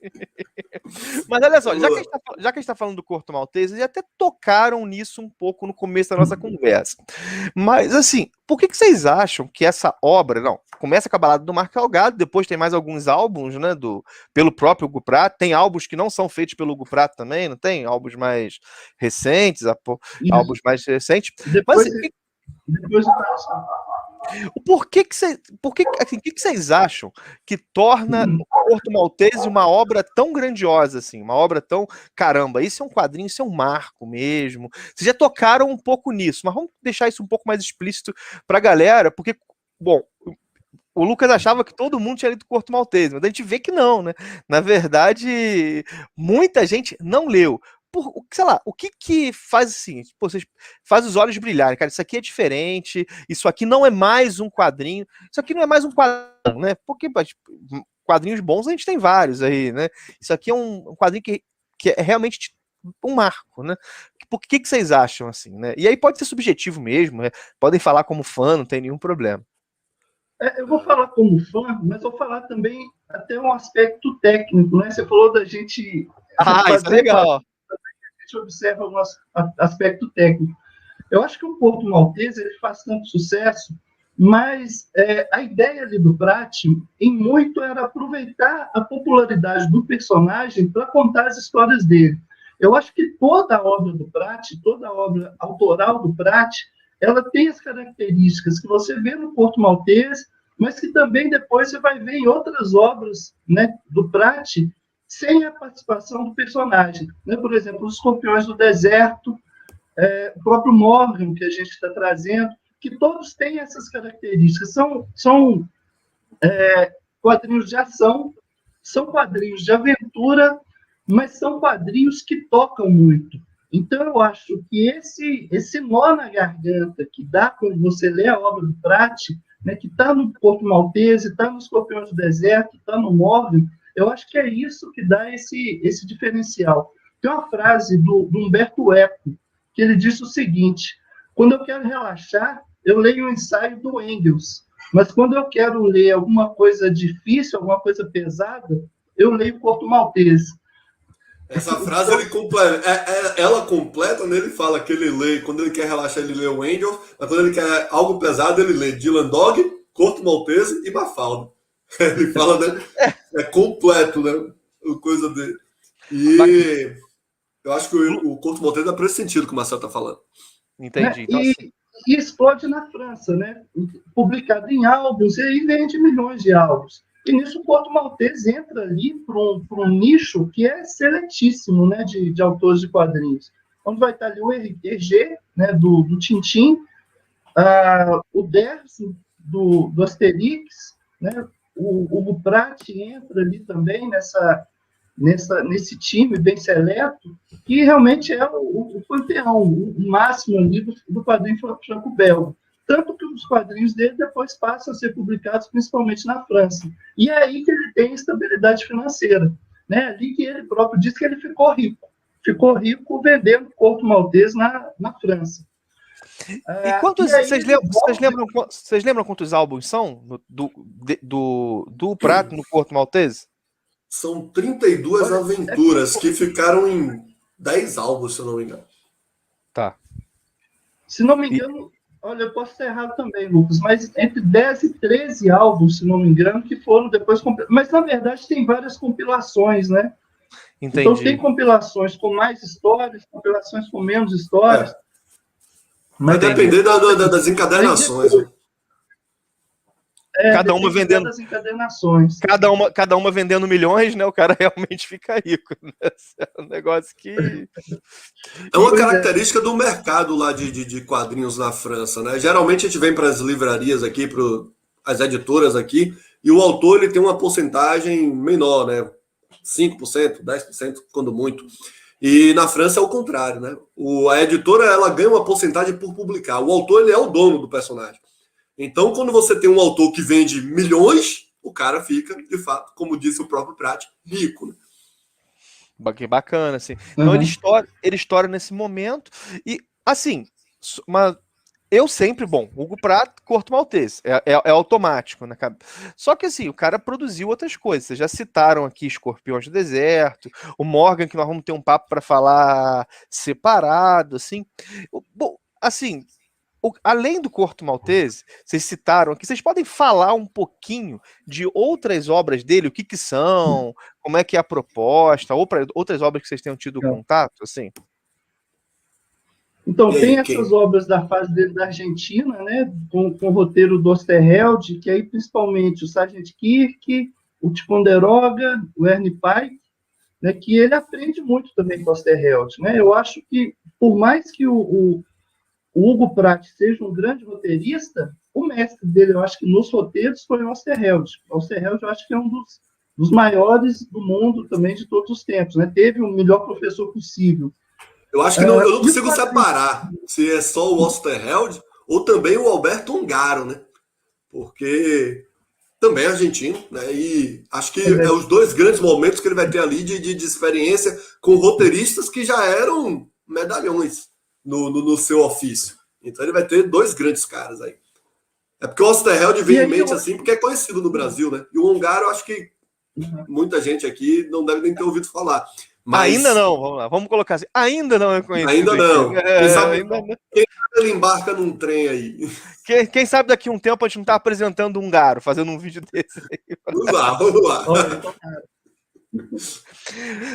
Mas olha só, já que a gente está falando do Corto Maltese, eles até tocaram nisso um pouco no começo da nossa conversa. Mas assim, por que vocês acham que essa obra, começa com a Balada do Mar Salgado, depois tem mais alguns álbuns, né, pelo próprio Hugo Pratt, tem álbuns que não são feitos pelo Hugo Pratt também, não tem? Álbuns mais recentes, álbuns mais recentes.
Depois
Por que vocês acham que torna o Corto Maltese uma obra tão grandiosa, assim, uma obra tão, caramba, isso é um quadrinho, isso é um marco mesmo? Vocês já tocaram um pouco nisso, mas vamos deixar isso um pouco mais explícito pra galera, porque, bom, o Lucas achava que todo mundo tinha lido Corto Maltese, mas a gente vê que não, né? Na verdade, muita gente não leu. Sei lá, o que faz assim, vocês faz os olhos brilharem, cara, isso aqui é diferente, isso aqui não é mais um quadrinho, isso aqui não é mais um quadrinho, né? Porque quadrinhos bons a gente tem vários aí, né? Isso aqui é um quadrinho que é realmente um marco, né? Por que vocês acham assim, né? E aí pode ser subjetivo mesmo, né? Podem falar como fã, não tem nenhum problema.
Eu vou falar como fã, mas vou falar também até um aspecto técnico, né? Você falou da gente...
isso é legal.
A gente observa um aspecto técnico. Eu acho que o Corto Maltese ele faz tanto sucesso, mas a ideia ali do Pratt, em muito, era aproveitar a popularidade do personagem para contar as histórias dele. Eu acho que toda a obra do Pratt, toda a obra autoral do Pratt, ela tem as características que você vê no Corto Maltese, mas que também depois você vai ver em outras obras, né, do Pratt, sem a participação do personagem, né? Por exemplo, Os Escorpiões do Deserto, o próprio Morgan, que a gente está trazendo, que todos têm essas características. São quadrinhos de ação, são quadrinhos de aventura, mas são quadrinhos que tocam muito. Então, eu acho que esse nó na garganta que dá quando você lê a obra do Pratt, né, que está no Corto Maltese, está nos Escorpiões do Deserto, está no Morgan, eu acho que é isso que dá esse diferencial. Tem uma frase do Humberto Eco, que ele diz o seguinte: quando eu quero relaxar, eu leio o ensaio do Engels, mas quando eu quero ler alguma coisa difícil, alguma coisa pesada, eu leio o Corto Maltese.
Essa frase ela completa, né? Ele fala que ele lê, quando ele quer relaxar, ele lê o Engels, mas quando ele quer algo pesado, ele lê Dylan Dog, Corto Maltese e Mafalda. Ele fala, né? É completo, né? A coisa dele. E eu acho que o Corto Maltese é para esse sentido que o Marcelo está falando.
Entendi.
Né?
Então, assim,
E explode na França, né? Publicado em álbuns, e aí vende milhões de álbuns. E nisso o Corto Maltese entra ali para um nicho que é seletíssimo, né, de autores de quadrinhos. Onde vai estar ali o RG, né, do Tintin, o Dersi, do Asterix, né, o Hugo Pratt entra ali também nesse time bem seleto, que realmente é o panteão, o máximo ali do quadrinho franco-belga. Tanto que os quadrinhos dele depois passam a ser publicados principalmente na França. E é aí que ele tem estabilidade financeira. Né? Ali que ele próprio diz que ele ficou rico. Ficou rico vendendo Corto Maltese na França.
e quantos.
E aí
Vocês lembram quantos álbuns são do Prato no Corto Maltese?
São 32 aventuras que ficaram em 10 álbuns, se eu não me engano.
Tá.
Se não me engano, olha, eu posso estar errado também, Lucas, mas entre 10 e 13 álbuns, se não me engano, que foram depois... Mas, na verdade, tem várias compilações, né?
Entendi.
Então, tem compilações com mais histórias, compilações com menos histórias.
Vai depender das encadernações.
Cada uma vendendo.
Das encadernações.
Cada uma vendendo milhões, né? O cara realmente fica rico. Né? É um negócio que.
É uma característica do mercado lá de quadrinhos na França, né? Geralmente a gente vem para as livrarias aqui, para as editoras aqui, e o autor ele tem uma porcentagem menor, né? 5%, 10%, quando muito. E na França é o contrário, né? A editora ela ganha uma porcentagem por publicar. O autor ele é o dono do personagem. Então, quando você tem um autor que vende milhões, o cara fica, de fato, como disse o próprio Pratt, rico. Né?
Que bacana, assim. Então ele estoura nesse momento. E, assim, eu sempre, Hugo Pratt, Corto Maltese. É automático, né? Só que, assim, o cara produziu outras coisas. Vocês já citaram aqui Escorpiões do Deserto, o Morgan, que nós vamos ter um papo para falar separado, assim. Bom, assim... Além do Corto Maltese, vocês citaram aqui, vocês podem falar um pouquinho de outras obras dele, o que são, como é que é a proposta, ou para outras obras que vocês tenham tido contato, assim?
Então, tem essas obras da fase dele da Argentina, né, com o roteiro do Osterheld, que aí principalmente o Sargent Kirk, o Ticonderoga, o Ernie Pike, né, que ele aprende muito também com o Osterheld, né? Eu acho que, por mais que o Hugo Pratt seja um grande roteirista, o mestre dele, eu acho que nos roteiros, foi o Osterheld. O Osterheld, eu acho que é um dos maiores do mundo também de todos os tempos, né? Teve o melhor professor possível.
Eu acho que eu não consigo separar se é só o Osterheld ou também o Alberto Ongaro, né? Porque também é argentino, né? E acho que é os dois grandes momentos que ele vai ter ali de experiência com roteiristas que já eram medalhões no seu ofício. Então ele vai ter dois grandes caras aí. É porque o Osterheld vem em mente assim, porque é conhecido no Brasil, né? E o Ongaro, acho que muita gente aqui não deve nem ter ouvido falar. Mas...
Ainda não, vamos lá, vamos colocar assim. Ainda não é conhecido.
Ainda não. Quem sabe,
ainda não.
Quem sabe ele embarca num trem aí.
Quem sabe daqui a um tempo a gente não está apresentando um Ongaro, fazendo um vídeo desse aí.
Vamos lá.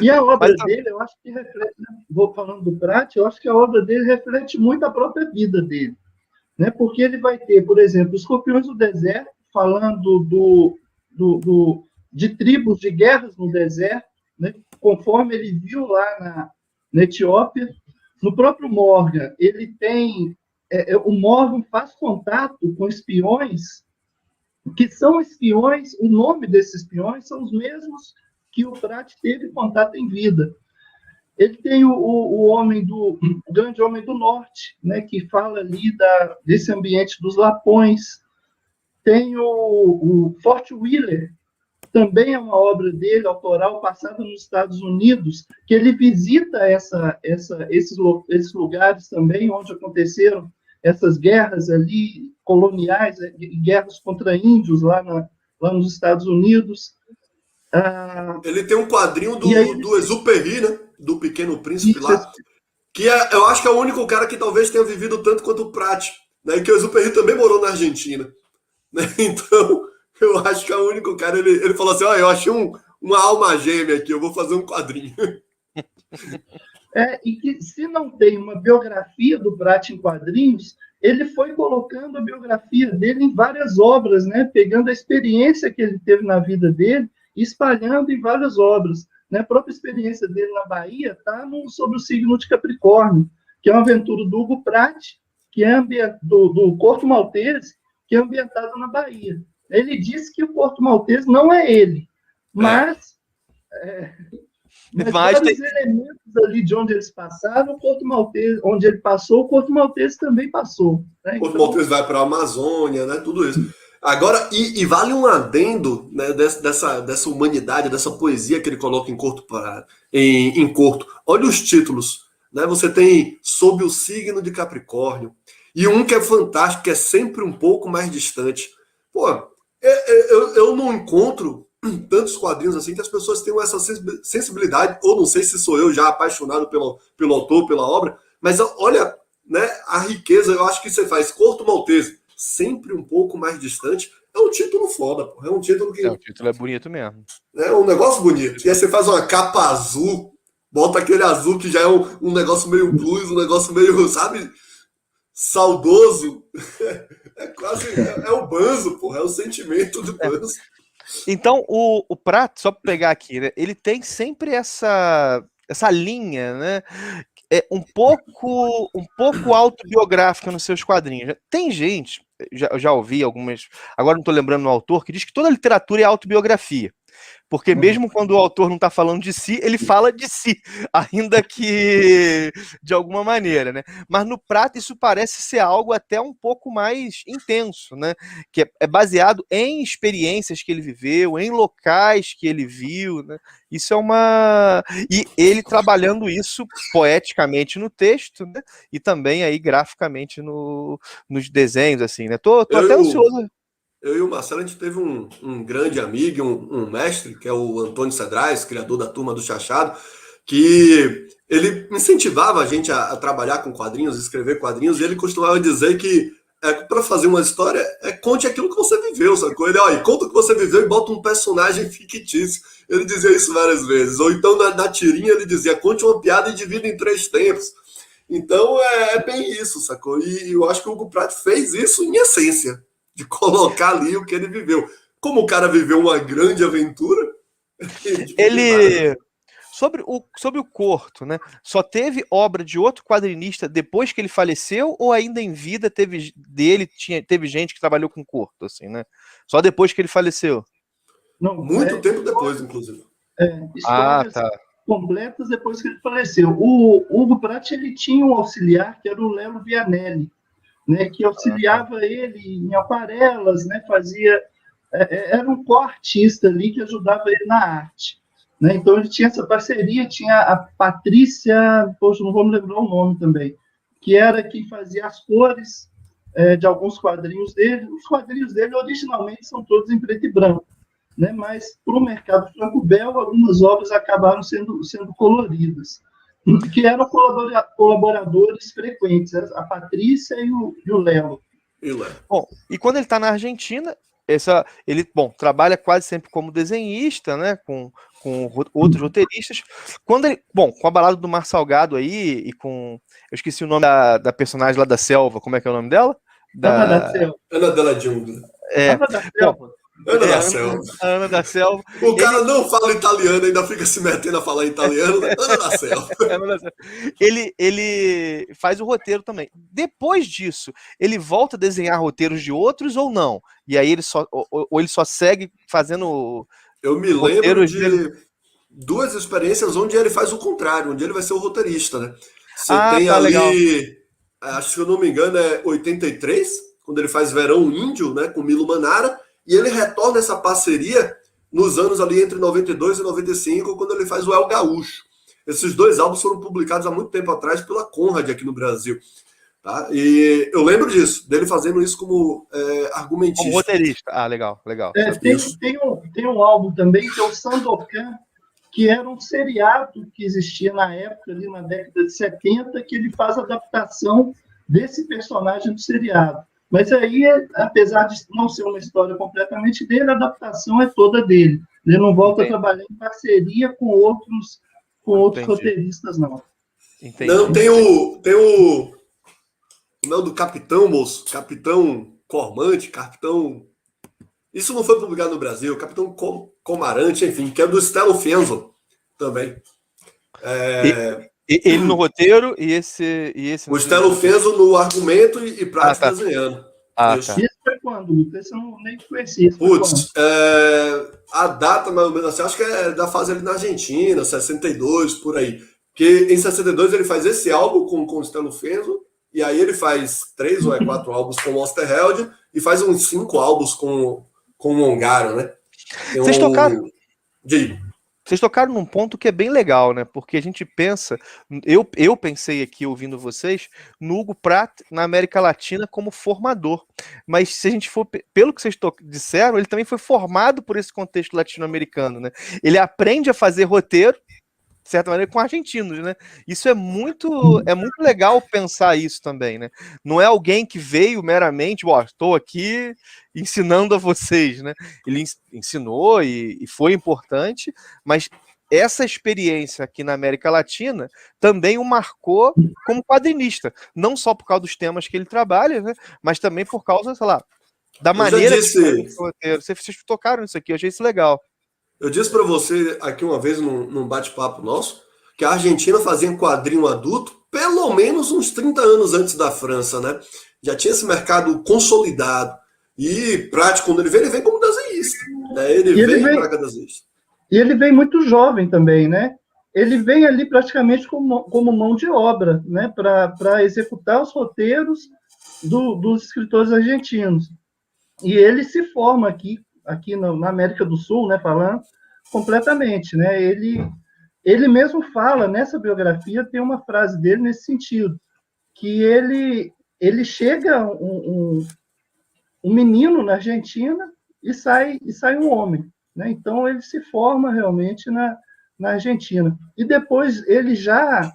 E a obra dele, eu acho que reflete, né? Vou falando do Pratt, eu acho que a obra dele reflete muito a própria vida dele, né? Porque ele vai ter, por exemplo, os Escorpiões do Deserto, falando de tribos de guerras no deserto, né? Conforme ele viu lá na Etiópia. No próprio Morgan, ele tem... o Morgan faz contato com espiões, que são espiões, o nome desses espiões são os mesmos que o Pratt teve contato em vida. Ele tem o grande homem do norte, né, que fala ali desse ambiente dos Lapões. Tem o Fort Wheeler, também é uma obra dele, autoral, passada nos Estados Unidos, que ele visita esses lugares também, onde aconteceram essas guerras ali, coloniais, guerras contra índios lá nos Estados Unidos.
Ele tem um quadrinho do Exupéry, né? Do Pequeno Príncipe lá, que eu acho que é o único cara que talvez tenha vivido tanto quanto o Pratt, né? E que o Exupéry também morou na Argentina, né? Então Eu acho que é o único cara, ele falou assim, ó, eu achei uma alma gêmea aqui, eu vou fazer um quadrinho.
E que se não tem uma biografia do Prat em quadrinhos, ele foi colocando a biografia dele em várias obras, né? Pegando a experiência que ele teve na vida dele e espalhando em várias obras. Né? A própria experiência dele na Bahia está sobre o signo de Capricórnio, que é uma aventura do Hugo Pratt, que é do Corto Maltese, que é ambientado na Bahia. Ele diz que o Corto Maltese não é ele, mas vários elementos ali de onde eles passaram, o Corto Maltese, onde ele passou, o Corto Maltese também passou. Né?
O Corto Maltese vai para a Amazônia, né? Tudo isso. Agora, e vale um adendo, né, dessa humanidade, dessa poesia que ele coloca em Corto. Olha os títulos. Né? Você tem Sob o Signo de Capricórnio. E um que é fantástico, que é sempre um pouco mais distante. Pô, eu não encontro tantos quadrinhos assim que as pessoas tenham essa sensibilidade, ou não sei se sou eu já apaixonado pelo autor, pela obra, mas olha, né, a riqueza, eu acho que você faz Corto Maltese, sempre um pouco mais distante, é um título foda, pô. É um título que...
o título é bonito mesmo.
É um negócio bonito. E aí você faz uma capa azul, bota aquele azul que já é um negócio meio blues, um negócio meio, sabe, saudoso. É quase, é o Banzo, pô, é o sentimento do Banzo.
Então, o Prat, só para pegar aqui, né, ele tem sempre essa linha, né? Um pouco autobiográfica nos seus quadrinhos. Tem gente, já ouvi algumas, agora não estou lembrando o autor, que diz que toda literatura é autobiografia. Porque mesmo quando o autor não está falando de si, ele fala de si, ainda que de alguma maneira, né? Mas no Prat isso parece ser algo até um pouco mais intenso, né? Que é baseado em experiências que ele viveu, em locais que ele viu, né? Isso é uma... E ele trabalhando isso poeticamente no texto, né? E também aí graficamente nos desenhos, assim, né? Tô até ansioso.
Eu e o Marcelo, a gente teve um grande amigo, um mestre, que é o Antônio Cedrais, criador da Turma do Chachado, que ele incentivava a gente a trabalhar com quadrinhos, escrever quadrinhos, e ele costumava dizer que para fazer uma história, conte aquilo que você viveu, sacou? Ele, conta o que você viveu e bota um personagem fictício. Ele dizia isso várias vezes. Ou então, na tirinha, ele dizia, conte uma piada e divida em 3 tempos. Então, é bem isso, sacou? E eu acho que o Hugo Pratt fez isso em essência, de colocar ali o que ele viveu. Como o cara viveu uma grande aventura...
Ele... Sobre o Corto, né? Só teve obra de outro quadrinista depois que ele faleceu, ou ainda em vida teve gente que trabalhou com Corto, assim, né? Só depois que ele faleceu?
Não,
muito tempo depois, inclusive.
Histórias completas depois que ele faleceu. O Hugo Pratt, ele tinha um auxiliar que era o Lelo Vianelli, né, que auxiliava ele em aquarelas, né, era um co-artista ali que ajudava ele na arte. Né, então ele tinha essa parceria, tinha a Patrícia, poxa, não vou me lembrar o nome também, que era quem fazia as cores de alguns quadrinhos dele. Os quadrinhos dele originalmente são todos em preto e branco, né, mas para o mercado franco-belga algumas obras acabaram sendo coloridas, que eram colaboradores frequentes, a Patrícia e o Léo.
Bom, e quando ele está na Argentina, ele trabalha quase sempre como desenhista, né, com outros roteiristas. Com a Balada do Mar Salgado aí, e com... Eu esqueci o nome da personagem lá da selva, como é que é o nome dela?
Ana della Giungla.
Ana da Selva.
Ana da Selva.
O cara não fala italiano, ainda fica se metendo a falar italiano. Ana da Selva.
Ele faz o roteiro também. Depois disso, ele volta a desenhar roteiros de outros ou não? E aí ele só segue fazendo...
Eu me lembro de 2 experiências onde ele faz o contrário, onde ele vai ser o roteirista, né? Você tem ali, legal. Acho que eu não me engano, é 83, quando ele faz Verão Índio, né, com Milo Manara, e ele retorna essa parceria nos anos ali entre 92 e 95, quando ele faz o El Gaúcho. Esses 2 álbuns foram publicados há muito tempo atrás pela Conrad aqui no Brasil. Tá? E eu lembro disso, dele fazendo isso como argumentista.
Como roteirista. Legal.
Tem um álbum também, que é o Sandokan, que era um seriado que existia na época, ali na década de 70, que ele faz a adaptação desse personagem do seriado. Mas aí, apesar de não ser uma história completamente dele, a adaptação é toda dele. Ele não volta a trabalhar em parceria com outros roteiristas, não.
Entendi.
Não, tem o nome do capitão, moço. Capitão Cormante, capitão... Isso não foi publicado no Brasil. Capitão Comarante, enfim, que é do Stelo Fenzo também.
Ele no roteiro e esse
O Stelo Fenzo no argumento e Prati desenhando.
Isso. Tá. Esse foi quando, Lucas? Esse eu nem conhecia.
Putz, a data, mais ou menos assim, acho que é da fase ali na Argentina, 62, por aí. Porque em 62 ele faz esse álbum com o Stelo Fenzo, e aí ele faz 3 ou 4 álbuns com o Osterheld, e faz uns 5 álbuns com o Ongaro, né?
Vocês tocaram num ponto que é bem legal, né? Porque a gente pensa, eu pensei aqui ouvindo vocês, no Hugo Pratt na América Latina como formador. Mas se a gente for, pelo que vocês disseram, ele também foi formado por esse contexto latino-americano, né? Ele aprende a fazer roteiro, de certa maneira, com argentinos, né? Isso é muito legal pensar isso também, né? Não é alguém que veio meramente, estou aqui ensinando a vocês, né? Ele ensinou e foi importante, mas essa experiência aqui na América Latina também o marcou como quadrinista, não só por causa dos temas que ele trabalha, né? Mas também por causa, sei lá, da maneira que vocês tocaram nisso aqui, eu achei isso legal.
Eu disse para você aqui uma vez num bate-papo nosso que a Argentina fazia quadrinho adulto pelo menos uns 30 anos antes da França, né? Já tinha esse mercado consolidado. E Prati, quando ele vem como desenhista. Né? Ele vem para desenhista.
E ele vem muito jovem também, né? Ele vem ali praticamente como mão de obra, né? Para executar os roteiros dos escritores argentinos. E ele se forma aqui na América do Sul, né, falando completamente, né? Ele mesmo fala nessa biografia, tem uma frase dele nesse sentido, que ele chega um menino na Argentina e sai um homem, né? Então ele se forma realmente na Argentina. E depois ele já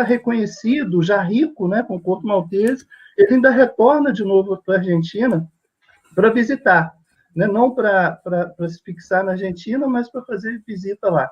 reconhecido, já rico, né, com o Corto Maltese, ele ainda retorna de novo para a Argentina para visitar, né? Não para se fixar na Argentina, mas para fazer visita lá.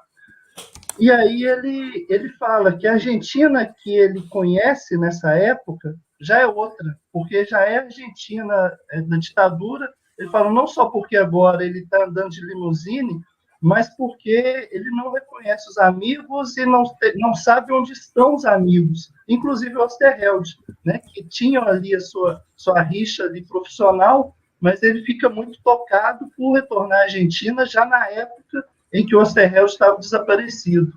E aí ele fala que a Argentina que ele conhece nessa época já é outra, porque já é a Argentina da ditadura. Ele fala não só porque agora ele está andando de limusine, mas porque ele não reconhece os amigos e não sabe onde estão os amigos, inclusive o Osterheld, né, que tinham ali a sua rixa ali profissional, mas ele fica muito tocado por retornar à Argentina já na época em que o Osterheld estava desaparecido.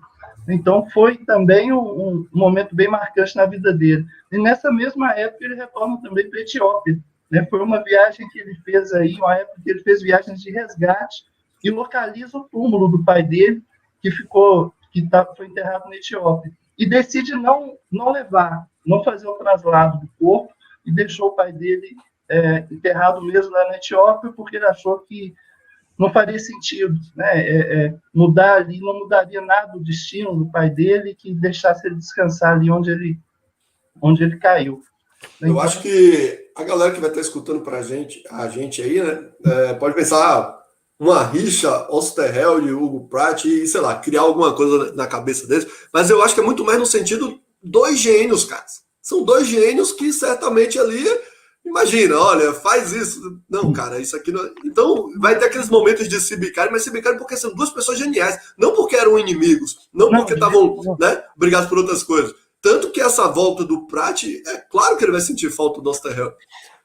Então, foi também um momento bem marcante na vida dele. E nessa mesma época, ele retorna também para a Etiópia. Né? Foi uma viagem que ele fez aí, uma época que ele fez viagens de resgate e localiza o túmulo do pai dele, que foi enterrado na Etiópia. E decide não fazer o traslado do corpo, e deixou o pai dele enterrado mesmo lá na Etiópia, porque ele achou que não faria sentido, né? Mudar ali, não mudaria nada o destino do pai dele, que deixasse ele descansar ali onde ele caiu.
Eu acho que a galera que vai estar escutando a gente aí, né, pode pensar uma rixa, Osterheld e Hugo Pratt, e sei lá, criar alguma coisa na cabeça deles, mas eu acho que é muito mais no sentido 2 gênios, cara. São 2 gênios que certamente ali... Imagina, olha, faz isso. Não, cara, isso aqui não... Então, vai ter aqueles momentos de se bicarem, mas se bicarem porque são 2 pessoas geniais. Não porque eram inimigos, não porque estavam, né, brigados por outras coisas. Tanto que essa volta do Pratt, é claro que ele vai sentir falta do Osterheld.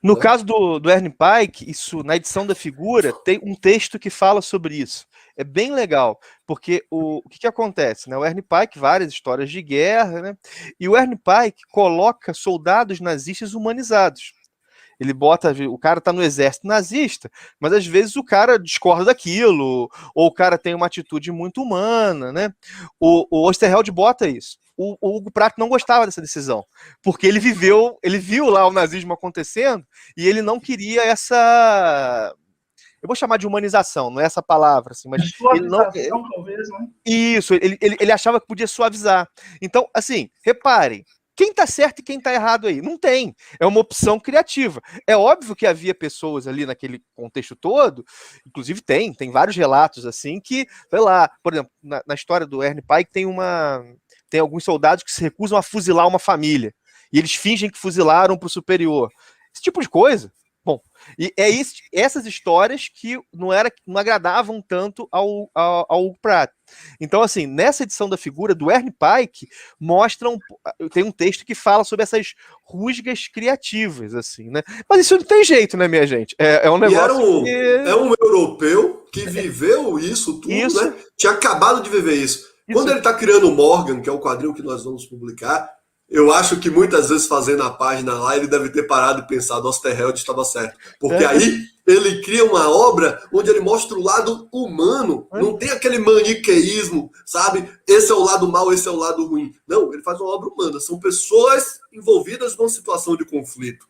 No caso do Ernie Pike, isso, na edição da figura, tem um texto que fala sobre isso. É bem legal, porque o que acontece, né? O Ernie Pike, várias histórias de guerra, né? E o Ernie Pike coloca soldados nazistas humanizados. Ele bota, o cara tá no exército nazista, mas às vezes o cara discorda daquilo, ou o cara tem uma atitude muito humana, né? O Osterheld bota isso. O Hugo Pratt não gostava dessa decisão, porque ele viu lá o nazismo acontecendo, e ele não queria essa... Eu vou chamar de humanização, não é essa palavra, assim, mas...
Talvez, né?
Isso, ele achava que podia suavizar. Então, assim, reparem, quem está certo e quem está errado aí? Não tem. É uma opção criativa. É óbvio que havia pessoas ali naquele contexto todo, inclusive tem vários relatos assim que, sei lá, por exemplo, na história do Ernie Pike tem alguns soldados que se recusam a fuzilar uma família. E eles fingem que fuzilaram para o superior. Esse tipo de coisa. Bom, e essas histórias que não agradavam tanto ao Pratt. Então, assim, nessa edição da figura do Ernie Pike, tem um texto que fala sobre essas rusgas criativas, assim, né? Mas isso não tem jeito, né, minha gente? É um negócio
é um europeu que viveu isso tudo, né? Tinha acabado de viver isso. Quando ele está criando o Morgan, que é o quadrinho que nós vamos publicar, eu acho que muitas vezes fazendo a página lá, ele deve ter parado e pensado, Osterheld estava certo. Porque aí ele cria uma obra onde ele mostra o lado humano, não tem aquele maniqueísmo, sabe? Esse é o lado mal, esse é o lado ruim. Não, ele faz uma obra humana, são pessoas envolvidas numa situação de conflito,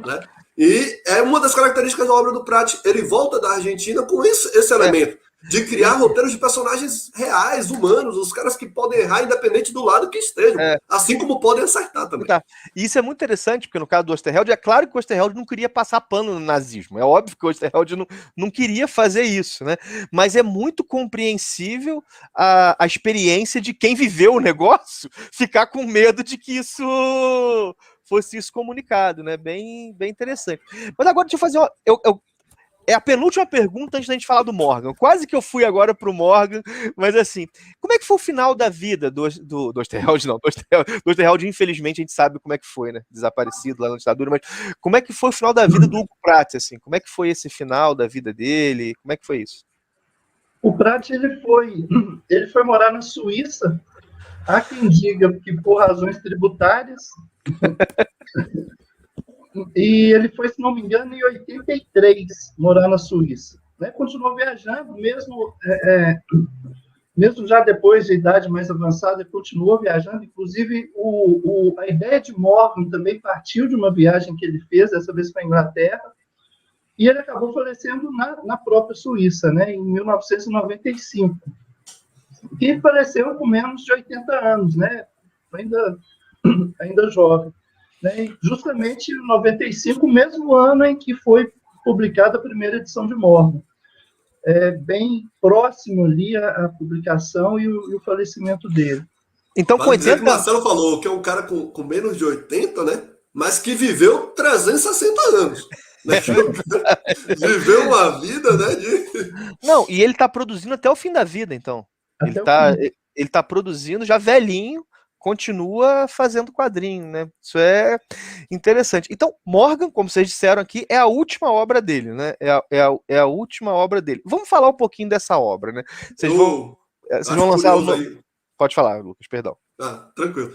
né? E é uma das características da obra do Pratt. Ele volta da Argentina com esse elemento. De criar roteiros de personagens reais, humanos, os caras que podem errar independente do lado que estejam, assim como podem acertar também.
Tá. E isso é muito interessante, porque no caso do Osterheld, é claro que o Osterheld não queria passar pano no nazismo, é óbvio que o Osterheld não queria fazer isso, né? Mas é muito compreensível a experiência de quem viveu o negócio ficar com medo de que isso fosse isso comunicado, né? Bem interessante. Mas agora deixa eu fazer uma... É a penúltima pergunta antes da gente falar do Morgan. Quase que eu fui agora pro Morgan, mas assim, como é que foi o final da vida do Osterheld? Não, do Osterheld, infelizmente, a gente sabe como é que foi, né? Desaparecido lá na ditadura, mas como é que foi o final da vida do Hugo Pratt, assim? Como é que foi esse final da vida dele? Como é que foi isso?
O Pratt, ele foi morar na Suíça. Há quem diga que por razões tributárias... E ele foi, se não me engano, em 83, morar na Suíça. Né? Continuou viajando, mesmo já depois de idade mais avançada, ele continuou viajando. Inclusive, a ideia de Morgan também partiu de uma viagem que ele fez, dessa vez para a Inglaterra, e ele acabou falecendo na própria Suíça, né? Em 1995. E faleceu com menos de 80 anos, né? Ainda jovem. Né, justamente em 95, o mesmo ano em que foi publicada a primeira edição de Morgan. Bem próximo ali a publicação e o falecimento dele.
Então, com 80... que o Marcelo falou que é um cara com menos de 80, né? Mas que viveu 360 anos. Né? Viveu uma vida, né?
Não, e ele está produzindo até o fim da vida, então. Ele tá produzindo já velhinho, continua fazendo quadrinho, né? Isso é interessante. Então, Morgan, como vocês disseram aqui, é a última obra dele, né? É a última obra dele. Vamos falar um pouquinho dessa obra, né? Vocês vão lançar... Pode falar, Lucas, perdão.
Tranquilo.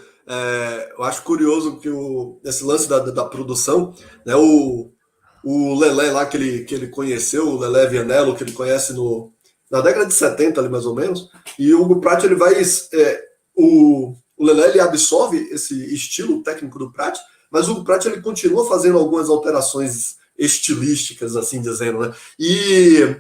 Eu acho curioso que esse lance da produção, né? O Lelé lá que ele conheceu, o Lelé Vianello, que ele conhece na década de 70, ali mais ou menos, e o Hugo Pratt, ele vai... O Lelé, ele absorve esse estilo técnico do Pratt, mas o Hugo Pratt, ele continua fazendo algumas alterações estilísticas, assim dizendo, né? E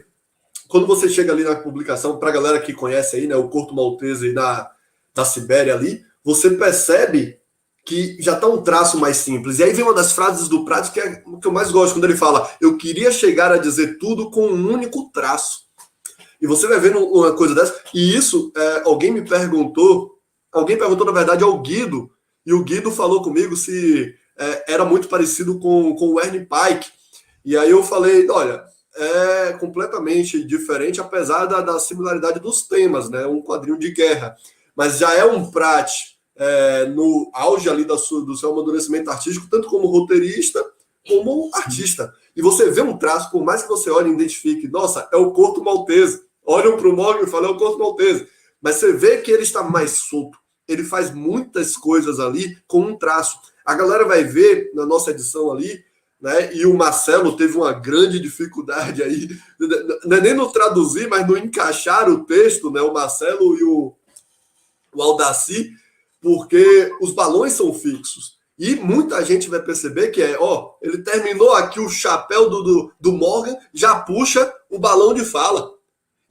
quando você chega ali na publicação, para a galera que conhece aí, né, o Corto Maltese da Sibéria ali, você percebe que já está um traço mais simples. E aí vem uma das frases do Pratt que é o que eu mais gosto, quando ele fala: eu queria chegar a dizer tudo com um único traço. E você vai vendo uma coisa dessa, e isso, alguém perguntou, na verdade, ao Guido, e o Guido falou comigo se era muito parecido com o Ernie Pike. E aí eu falei, olha, é completamente diferente, apesar da similaridade dos temas, né? Um quadrinho de guerra. Mas já é um Pratt no auge ali do seu amadurecimento artístico, tanto como roteirista, como artista. E você vê um traço, por mais que você olhe e identifique, nossa, é o Corto Maltese. Olham para o Morgan e falam, é o Corto Maltese. Mas você vê que ele está mais solto. Ele faz muitas coisas ali com um traço. A galera vai ver na nossa edição ali, né? E o Marcelo teve uma grande dificuldade aí, não é nem no traduzir, mas no encaixar o texto, né? O Marcelo e o Aldaci, porque os balões são fixos. E muita gente vai perceber que ele terminou aqui o chapéu do Morgan, já puxa o balão de fala.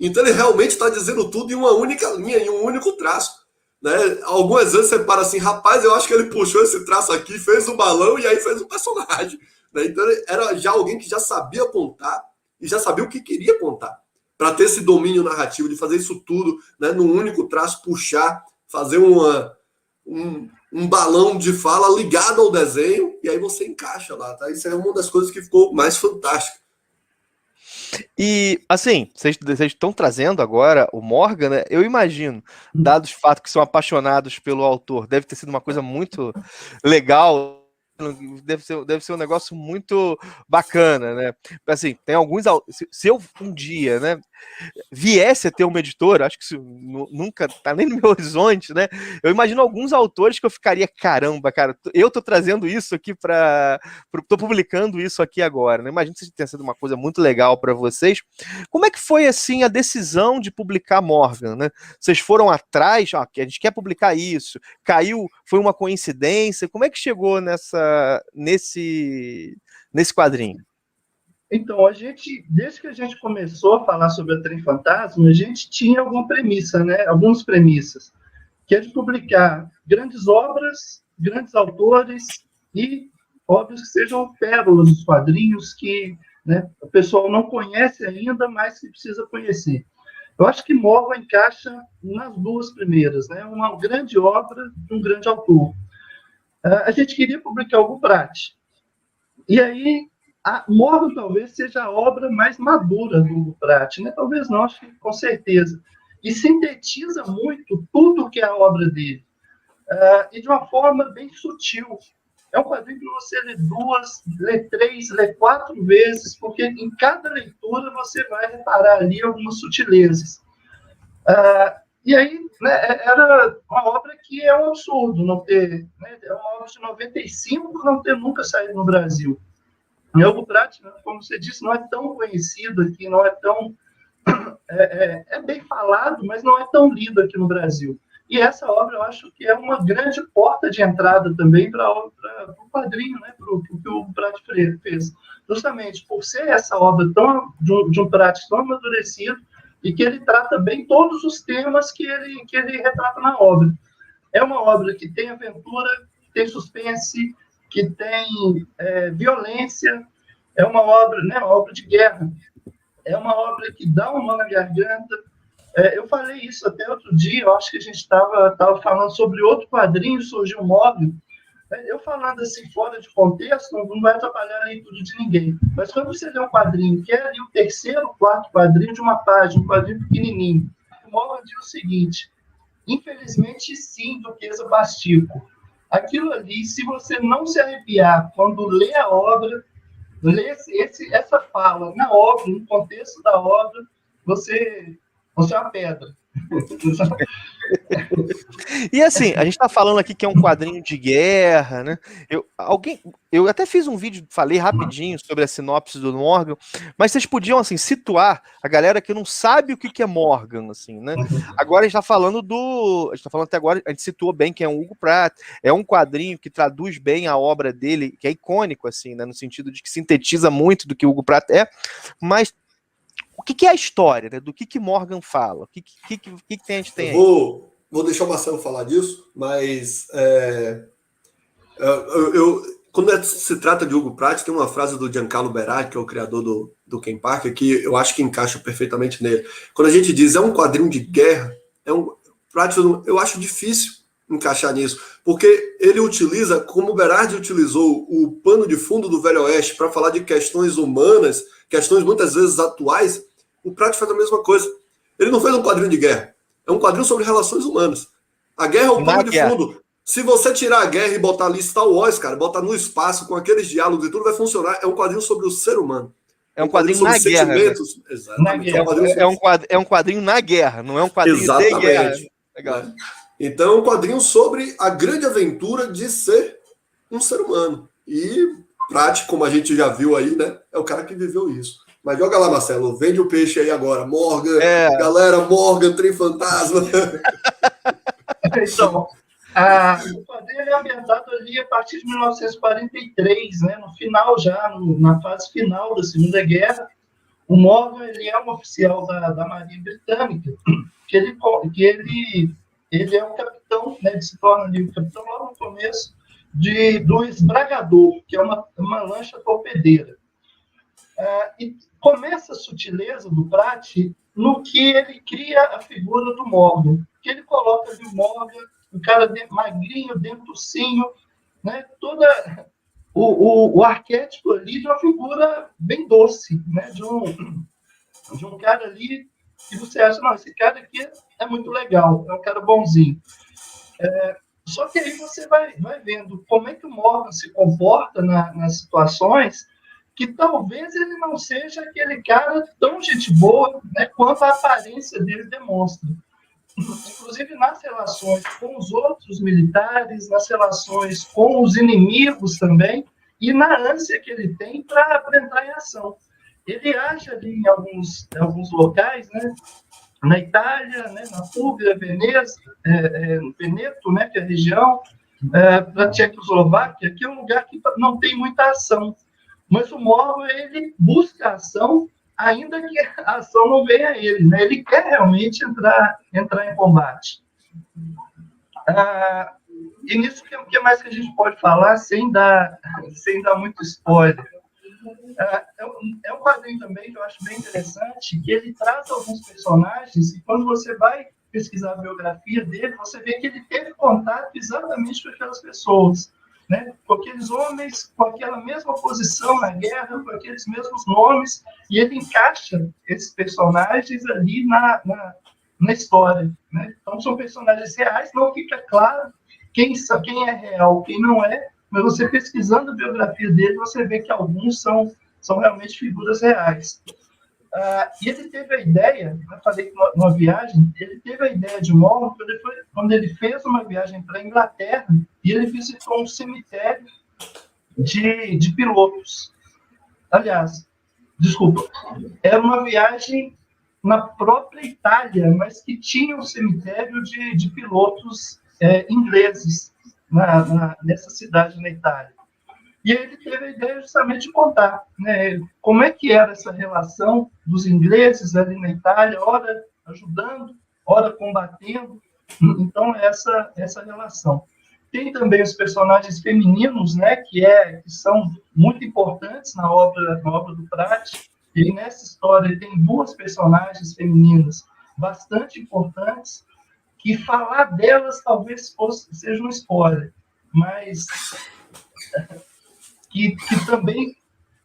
Então ele realmente está dizendo tudo em uma única linha, em um único traço. né? Algumas vezes você para assim, rapaz, eu acho que ele puxou esse traço aqui, fez o balão e aí fez o personagem. Né? Então ele era já alguém que já sabia apontar e já sabia o que queria apontar. Para ter esse domínio narrativo, de fazer isso tudo, né, num único traço, puxar, fazer um balão de fala ligado ao desenho, e aí você encaixa lá, tá? Isso é uma das coisas que ficou mais fantástica.
E, assim, vocês estão trazendo agora o Morgan, né? Eu imagino, dados os fatos que são apaixonados pelo autor, deve ter sido uma coisa muito legal, deve ser um negócio muito bacana, né? Assim, tem alguns... Se eu um dia, né, viesse a ter uma editora, acho que isso nunca tá nem no meu horizonte, né? Eu imagino alguns autores que eu ficaria, caramba, cara, eu tô trazendo isso aqui tô publicando isso aqui agora, né? Imagino que isso tenha sido uma coisa muito legal para vocês. Como é que foi, assim, a decisão de publicar Morgan, né? Vocês foram atrás, ó, que a gente quer publicar isso, caiu, foi uma coincidência, como é que chegou nesse quadrinho?
Então, desde que a gente começou a falar sobre a Trem Fantasma, a gente tinha alguma premissa, né? Algumas premissas, que é de publicar grandes obras, grandes autores e obras que sejam pérolas dos quadrinhos que, né, o pessoal não conhece ainda, mas que precisa conhecer. Eu acho que Morgan encaixa nas duas primeiras, né? Uma grande obra de um grande autor. A gente queria publicar algo prático. E aí, a Morgan talvez seja a obra mais madura do Hugo Pratt, né? Talvez não, acho que com certeza. E sintetiza muito tudo que é a obra dele. E de uma forma bem sutil. É um quadrinho que você lê 2, lê 3, lê 4 vezes, porque em cada leitura você vai reparar ali algumas sutilezas. E aí, né, era uma obra que é um absurdo não ter, né, é uma obra de 95 não ter nunca saído no Brasil. E o Hugo Pratt, como você disse, não é tão conhecido aqui, não é tão... É bem falado, mas não é tão lido aqui no Brasil. E essa obra, eu acho que é uma grande porta de entrada também para o quadrinho, né, para o que o Pratt fez. Justamente por ser essa obra de um Pratt tão amadurecido e que ele trata bem todos os temas que ele retrata na obra. É uma obra que tem aventura, que tem suspense, que tem violência, é uma obra, né, uma obra de guerra, é uma obra que dá um nó na garganta. Eu falei isso até outro dia, eu acho que a gente estava falando sobre outro quadrinho, surgiu um móvel. Eu falando assim, fora de contexto, não vai atrapalhar a leitura de ninguém. Mas quando você lê um quadrinho, que é ali o terceiro, quarto quadrinho de uma página, um quadrinho pequenininho, o móvel diz o seguinte: infelizmente, sim, Duquesa Bastico. Aquilo ali, se você não se arrepiar quando lê a obra, lê essa fala na obra, no contexto da obra, você é uma pedra.
E assim, a gente tá falando aqui que é um quadrinho de guerra, né? Eu até fiz um vídeo, falei rapidinho sobre a sinopse do Morgan, mas vocês podiam, assim, situar a galera que não sabe o que é Morgan, assim, né? Agora a gente tá falando a gente tá falando até agora, a gente situou bem que é um Hugo Pratt, é um quadrinho que traduz bem a obra dele, que é icônico, assim, né? No sentido de que sintetiza muito do que o Hugo Pratt é, mas o que é a história, né? Do que Morgan fala? O que a gente tem aí?
Vou deixar o Marcelo falar disso, mas quando se trata de Hugo Pratt, tem uma frase do Giancarlo Berardi, que é o criador do Ken Parker, que eu acho que encaixa perfeitamente nele. Quando a gente diz é um quadrinho de guerra, Pratt, eu acho difícil encaixar nisso, porque ele utiliza, como o Berardi utilizou o pano de fundo do Velho Oeste para falar de questões humanas, questões muitas vezes atuais, o Pratt faz a mesma coisa. Ele não fez um quadrinho de guerra, é um quadrinho sobre relações humanas. A guerra é o pano de fundo. Se você tirar a guerra e botar ali Star Wars, cara, botar no espaço com aqueles diálogos e tudo, vai funcionar. É um quadrinho sobre o ser humano.
É um quadrinho sobre na
sentimentos.
Guerra.
Exatamente.
É um quadrinho na guerra, não é um quadrinho
exatamente.
De guerra. Legal.
Né? Então é um quadrinho sobre a grande aventura de ser um ser humano. E Pratt, como a gente já viu aí, né, é o cara que viveu isso. Mas joga lá, Marcelo, vende o peixe aí agora. Morgan, galera, Morgan, Trem Fantasma.
Então, o quadrinho é ambientado ali a partir de 1943, né, no final já, na fase final da Segunda Guerra. O Morgan, ele é um oficial da Marinha Britânica, que ele é o capitão capitão, né, ele se torna ali o capitão logo no começo do esbragador, que é uma lancha torpedeira. E começa a sutileza do Pratt no que ele cria a figura do Morgan, que ele coloca ali o Morgan, o cara magrinho, dentucinho, né, o arquétipo ali de uma figura bem doce, né, de um cara ali que você acha, não, esse cara aqui é muito legal, é um cara bonzinho. Só que aí você vai vendo como é que o Morgan se comporta nas situações que talvez ele não seja aquele cara tão gente boa, né, quanto a aparência dele demonstra. Inclusive nas relações com os outros militares, nas relações com os inimigos também, e na ânsia que ele tem para entrar em ação. Ele age ali em alguns locais, né, na Itália, né, na Públia, Veneza, Veneto, né, que é a região, para a Tchecoslováquia, que é um lugar que não tem muita ação. Mas o Morgan, ele busca ação, ainda que a ação não venha a ele, né? Ele quer realmente entrar em combate. E nisso, o que mais que a gente pode falar sem dar muito spoiler? É um quadrinho também que eu acho bem interessante, que ele traz alguns personagens, e quando você vai pesquisar a biografia dele, você vê que ele teve contato exatamente com aquelas pessoas, né? Com aqueles homens, com aquela mesma posição na guerra, com aqueles mesmos nomes, e ele encaixa esses personagens ali na história, né? Então, são personagens reais, não fica claro quem é real, quem não é, mas você pesquisando a biografia dele, você vê que alguns são realmente figuras reais. E ele teve a ideia, eu falei que numa viagem, ele teve a ideia de Morgan quando ele fez uma viagem para a Inglaterra e ele visitou um cemitério de pilotos. Aliás, desculpa, era uma viagem na própria Itália, mas que tinha um cemitério de pilotos ingleses nessa cidade na Itália. E ele teve a ideia justamente de contar, né, como é que era essa relação dos ingleses ali na Itália, ora ajudando, ora combatendo. Então, essa relação. Tem também os personagens femininos, né, que são muito importantes na obra do Pratt. E nessa história ele tem duas personagens femininas bastante importantes, que falar delas talvez seja um spoiler, mas que também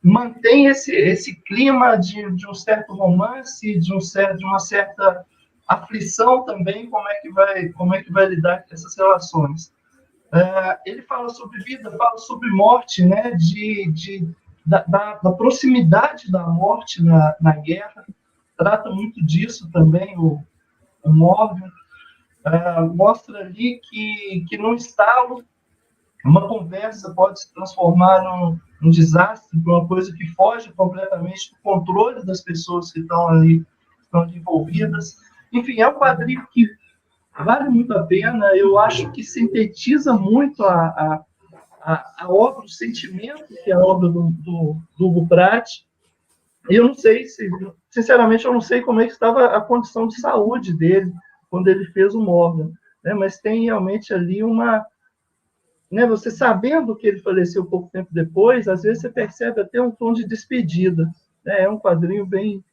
mantém esse clima de um certo romance, de uma certa aflição também, como é que vai lidar com essas relações. Ele fala sobre vida, fala sobre morte, né, da proximidade da morte na guerra, trata muito disso também o Morgan. Mostra ali que num estalo uma conversa pode se transformar num desastre, uma coisa que foge completamente do controle das pessoas que estão ali envolvidas. Enfim, é um quadrinho que vale muito a pena. Eu acho que sintetiza muito a obra, o sentimento que é a obra do Hugo Pratt. E eu não sei sinceramente, eu não sei como é que estava a condição de saúde dele quando ele fez o Morgan, né? Mas tem realmente ali né, você sabendo que ele faleceu pouco tempo depois, às vezes você percebe até um tom de despedida, né? É um quadrinho bem,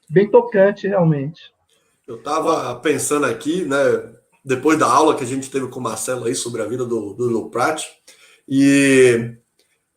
bem tocante, realmente.
Eu estava pensando aqui, né, depois da aula que a gente teve com o Marcelo aí sobre a vida do Hugo Pratt, e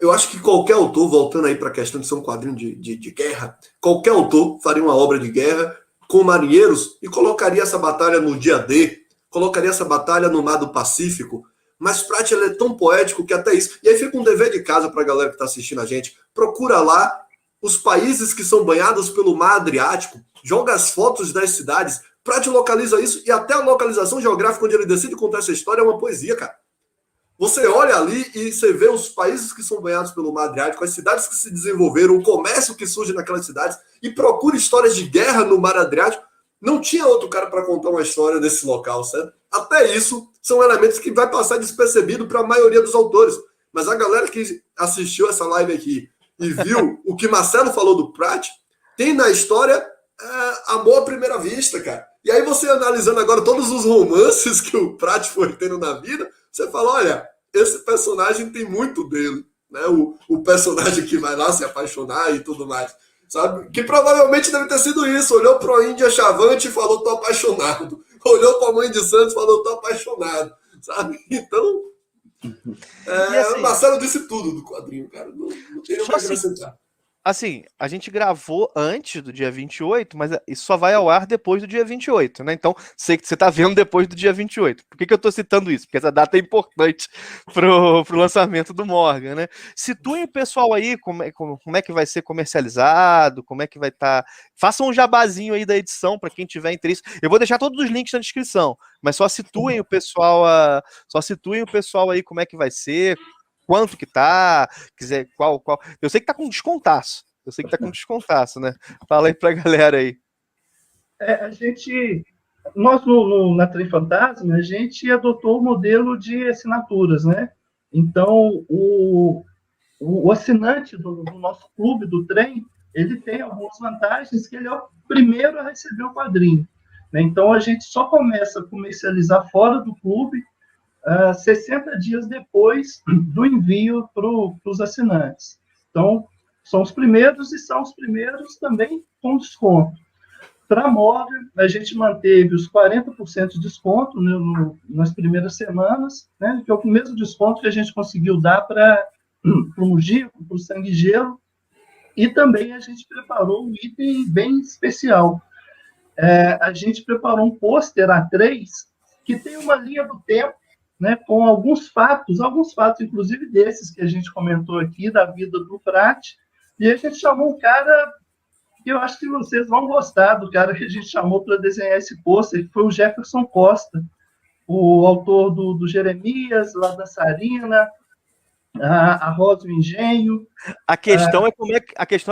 eu acho que qualquer autor, voltando aí para a questão de ser um quadrinho de guerra, qualquer autor faria uma obra de guerra com marinheiros e colocaria essa batalha no dia D, colocaria essa batalha no mar do Pacífico. Mas Pratt, ele é tão poético que até isso... E aí fica um dever de casa para a galera que está assistindo a gente. Procura lá os países que são banhados pelo mar Adriático, joga as fotos das cidades, Pratt localiza isso, e até a localização geográfica onde ele decide contar essa história é uma poesia, cara. Você olha ali e você vê os países que são banhados pelo mar Adriático, as cidades que se desenvolveram, o comércio que surge naquelas cidades, e procura histórias de guerra no mar Adriático. Não tinha outro cara para contar uma história desse local, certo? Até isso são elementos que vai passar despercebido para a maioria dos autores. Mas a galera que assistiu essa live aqui e viu o que Marcelo falou do Pratt, tem na história amor à primeira vista, cara. E aí você analisando agora todos os romances que o Prat foi tendo na vida, você fala, olha, esse personagem tem muito dele, né? O personagem que vai lá se apaixonar e tudo mais, sabe? Que provavelmente deve ter sido isso. Olhou pro Índia Chavante e falou, tô apaixonado. Olhou pra Mãe de Santos e falou, tô apaixonado, sabe? Então,
assim,
o Marcelo disse tudo do quadrinho, cara. Não tem o que acrescentar.
Assim, a gente gravou antes do dia 28, mas isso só vai ao ar depois do dia 28, né? Então, sei que você tá vendo depois do dia 28. Por que eu tô citando isso? Porque essa data é importante pro lançamento do Morgan, né? Situem o pessoal aí, como é que vai ser comercializado, como é que vai estar... Façam um jabazinho aí da edição para quem tiver interesse. Eu vou deixar todos os links na descrição, mas só situem o pessoal aí como é que vai ser, quanto que tá, quiser, qual. Eu sei que tá com descontaço. Né? Fala aí pra galera aí.
Nós na Trem Fantasma, a gente adotou o modelo de assinaturas, né? Então, o assinante do nosso clube do trem, ele tem algumas vantagens que ele é o primeiro a receber o quadrinho, né? Então, a gente só começa a comercializar fora do clube 60 dias depois do envio para os assinantes. Então, são os primeiros e são os primeiros também com desconto. Para a Morgan, a gente manteve os 40% de desconto, né, nas primeiras semanas, né, que é o mesmo desconto que a gente conseguiu dar para o Mujico, para o Sangue e Gelo, e também a gente preparou um item bem especial. A gente preparou um pôster A3 que tem uma linha do tempo, né, com alguns fatos, inclusive desses que a gente comentou aqui, da vida do Prat, e a gente chamou um cara que eu acho que vocês vão gostar, do cara que a gente chamou para desenhar esse pôster, que foi o Jefferson Costa, o autor do Jeremias, La Dançarina, a Rosa do Engenho.
A questão é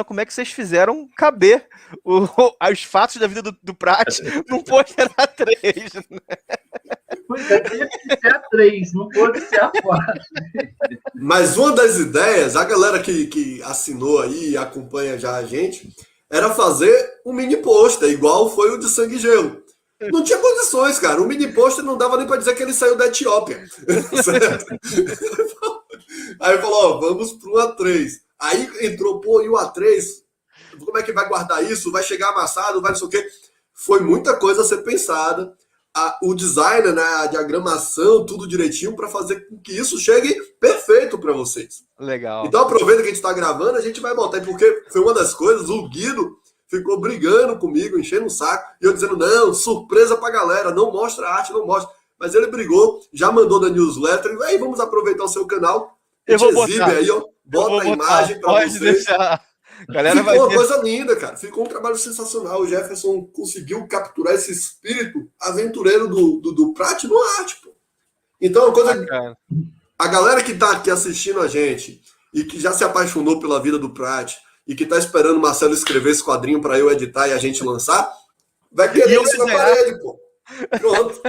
como é que vocês fizeram caber os fatos da vida do Prat num pôster A3, né?
Pois é, teve que ser A3, não pode ser A4.
Mas uma das ideias, a galera que assinou aí e acompanha já a gente, era fazer um mini pôster, igual foi o de Sangue e Gelo. Não tinha condições, cara. O mini pôster não dava nem para dizer que ele saiu da Etiópia. Certo? Aí falou, ó, vamos pro A3. Aí entrou, pô, e o A3? Como é que vai guardar isso? Vai chegar amassado? Vai não sei o quê? Foi muita coisa a ser pensada. O design, né, a diagramação, tudo direitinho para fazer com que isso chegue perfeito para vocês.
Legal.
Então aproveita que a gente está gravando, a gente vai botar, porque foi uma das coisas, o Guido ficou brigando comigo, enchendo o saco, e eu dizendo, não, surpresa pra galera, não mostra a arte, não mostra. Mas ele brigou, já mandou na newsletter, e aí vamos aproveitar o seu canal, a gente exibe aí, ó, bota a imagem para vocês.
Deixar. Galera,
ficou uma coisa linda, cara. Ficou um trabalho sensacional. O Jefferson conseguiu capturar esse espírito aventureiro do Prat no arte, pô. Então, uma coisa. A galera que tá aqui assistindo a gente e que já se apaixonou pela vida do Prat e que tá esperando o Marcelo escrever esse quadrinho para eu editar e a gente lançar, vai querer isso na parede, pô. Pronto.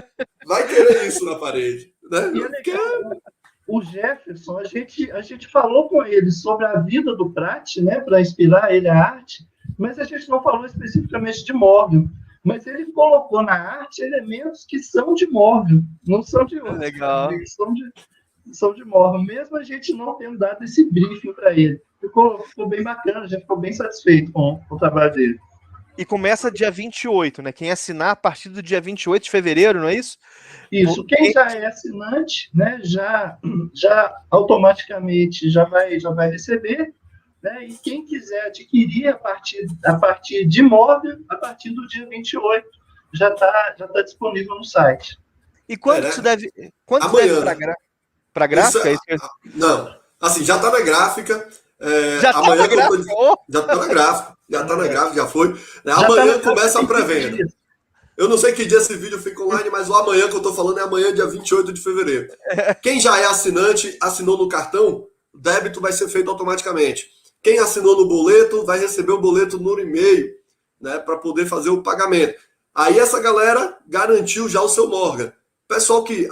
Vai querer isso na parede. Né?
O Jefferson, a gente falou com ele sobre a vida do Prat, né, para inspirar ele a arte, mas a gente não falou especificamente de Morgan. Mas ele colocou na arte elementos que são de Morgan, não são de outros.
Legal.
São de Morgan, mesmo a gente não tendo dado esse briefing para ele. Ficou bem bacana, a gente ficou bem satisfeito com o trabalho dele.
E começa dia 28, né? Quem assinar a partir do dia 28 de fevereiro, não é isso?
Isso. Quem já é assinante, né, já automaticamente já vai receber, né? E quem quiser adquirir a partir de Morgan, a partir do dia 28, já tá disponível no site.
E quando isso deve para gráfica?
Não, assim, já está na gráfica.
Já está na gráfica?
Já está na gráfica. Já está na gráfica, já foi. Amanhã começa a pré-venda. Eu não sei que dia esse vídeo fica online, mas o amanhã que eu estou falando é amanhã, dia 28 de fevereiro. Quem já é assinante, assinou no cartão, o débito vai ser feito automaticamente. Quem assinou no boleto, vai receber o boleto no e-mail, né, para poder fazer o pagamento. Aí essa galera garantiu já o seu Morgan. Pessoal que,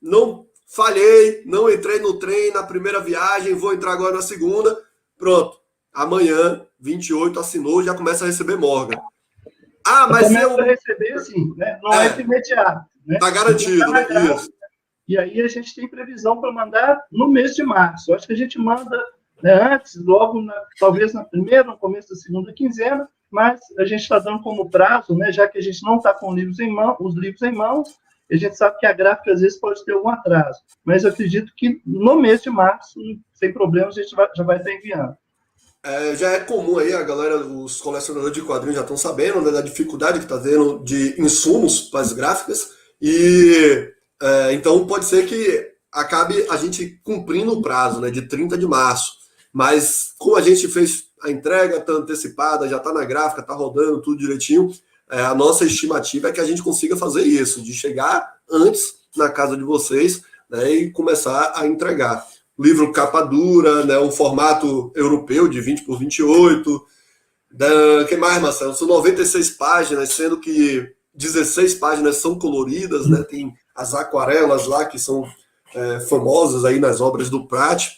não falhei, não entrei no trem na primeira viagem, vou entrar agora na segunda, pronto. Amanhã, 28, assinou, já começa a receber Morgan. Ah, mas
também
eu...
vou receber, assim, né? Não é imediato. Né?
Tá garantido, né? Isso.
E aí a gente tem previsão para mandar no mês de março. Eu acho que a gente manda, né, antes, logo, talvez na primeira, no começo da segunda quinzena, mas a gente está dando como prazo, né, já que a gente não está com os livros em mãos, a gente sabe que a gráfica às vezes pode ter algum atraso. Mas eu acredito que no mês de março, sem problemas, a gente já vai estar enviando.
Já é comum aí, a galera, os colecionadores de quadrinhos já estão sabendo, né, da dificuldade que está tendo de insumos para as gráficas, e então pode ser que acabe a gente cumprindo o prazo, né, de 30 de março. Mas como a gente fez a entrega, está antecipada, já está na gráfica, está rodando tudo direitinho, a nossa estimativa é que a gente consiga fazer isso, de chegar antes na casa de vocês, né, e começar a entregar. Livro capa dura, né, um formato europeu de 20 por 28. Que mais, Marcelo? São 96 páginas, sendo que 16 páginas são coloridas, né? Tem as aquarelas lá que são famosas aí nas obras do Prat.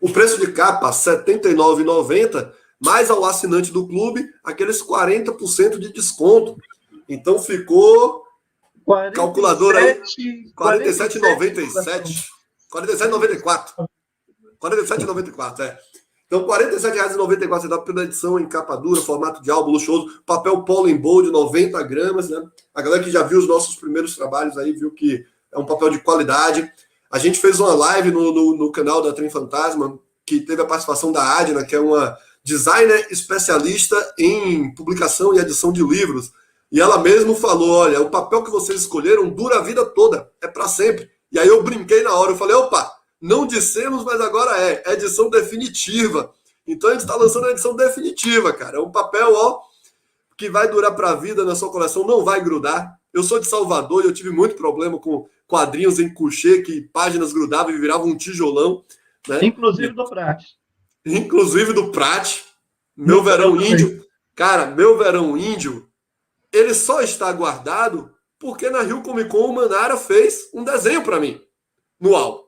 O preço de capa, R$ 79,90, mais ao assinante do clube, aqueles 40% de desconto. Então ficou... calculadora aí, 47,97. 47,94. 47,94, Então, R$ 47,94 pela edição em capa dura, formato de álbum luxuoso, papel Pollen Bold, 90 gramas, né? A galera que já viu os nossos primeiros trabalhos aí, viu que é um papel de qualidade. A gente fez uma live no canal da Trem Fantasma, que teve a participação da Adna, que é uma designer especialista em publicação e edição de livros. E ela mesmo falou, olha, o papel que vocês escolheram dura a vida toda, é para sempre. E aí eu brinquei na hora, eu falei, opa, não dissemos, mas agora é edição definitiva. Então a gente está lançando a edição definitiva, cara. É um papel, que vai durar para a vida na sua coleção, não vai grudar. Eu sou de Salvador e eu tive muito problema com quadrinhos em couchê, que páginas grudavam e viravam um tijolão. Né?
Inclusive do Prat.
Inclusive do Prat. Meu verão índio. Cara, meu verão índio, ele só está guardado porque na Rio Comic Con o Manara fez um desenho para mim no álbum.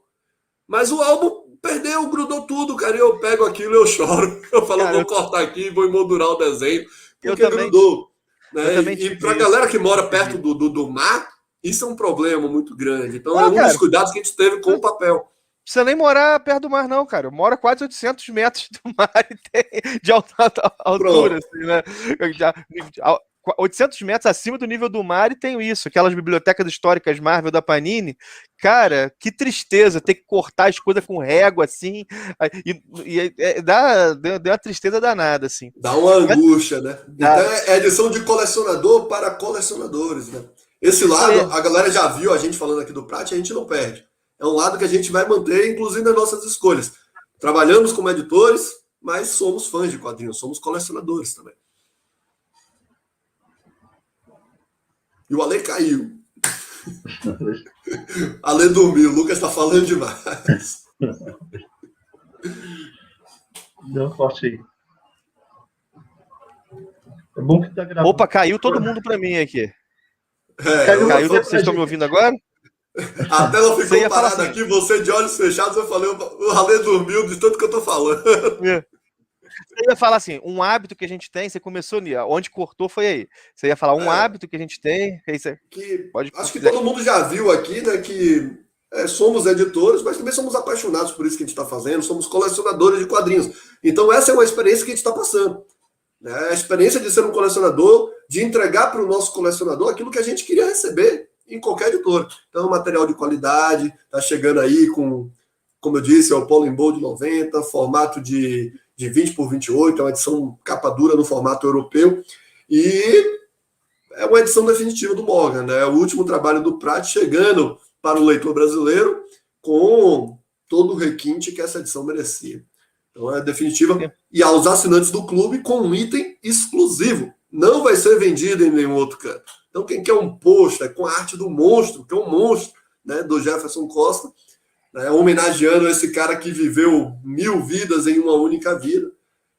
Mas o álbum perdeu, grudou tudo, cara. E eu pego aquilo e eu choro. Eu falo, cara, vou cortar aqui e vou emoldurar o desenho. Porque grudou. Né? E para a galera que mora perto do mar, isso é um problema muito grande. Então é um dos cuidados que a gente teve com o papel.
Não precisa nem morar perto do mar, não, cara. Eu moro a quase 800 metros do mar de altura, assim, né? 800 metros acima do nível do mar e tenho isso, aquelas bibliotecas históricas Marvel da Panini. Cara, que tristeza ter que cortar as coisas com régua, assim, deu uma tristeza danada, assim.
Dá uma angústia, né? Então é edição de colecionador para colecionadores, né? Esse lado, a galera já viu a gente falando aqui do Prat, a gente não perde. É um lado que a gente vai manter, inclusive nas nossas escolhas. Trabalhamos como editores, mas somos fãs de quadrinhos, somos colecionadores também. E o Ale caiu. Ale dormiu. O Lucas está falando demais.
Deu forte aí. É bom que tá gravando.
Opa, caiu todo mundo para mim aqui. Caiu, vocês estão me ouvindo agora?
A tela ficou parada aqui, você de olhos fechados, eu falei, o Ale dormiu de tanto que eu tô falando.
Você ia falar assim, um hábito que a gente tem, você começou onde cortou foi aí. Você ia falar um hábito que a gente tem.
Acho que todo mundo já viu aqui, né, que somos editores, mas também somos apaixonados por isso que a gente está fazendo, somos colecionadores de quadrinhos. Então essa é uma experiência que a gente está passando. Né? A experiência de ser um colecionador, de entregar para o nosso colecionador aquilo que a gente queria receber em qualquer editor. Então, material de qualidade, está chegando aí com, como eu disse, é o Pollen Bold 90, formato de 20 por 28, é uma edição capa dura no formato europeu, e é uma edição definitiva do Morgan, né? É o último trabalho do Prat chegando para o leitor brasileiro com todo o requinte que essa edição merecia. Então é definitiva, e aos assinantes do clube com um item exclusivo, não vai ser vendido em nenhum outro canto. Então quem quer um pôster com a arte do monstro, que é um monstro, né, do Jefferson Costa, né, homenageando esse cara que viveu 1000 vidas em uma única vida.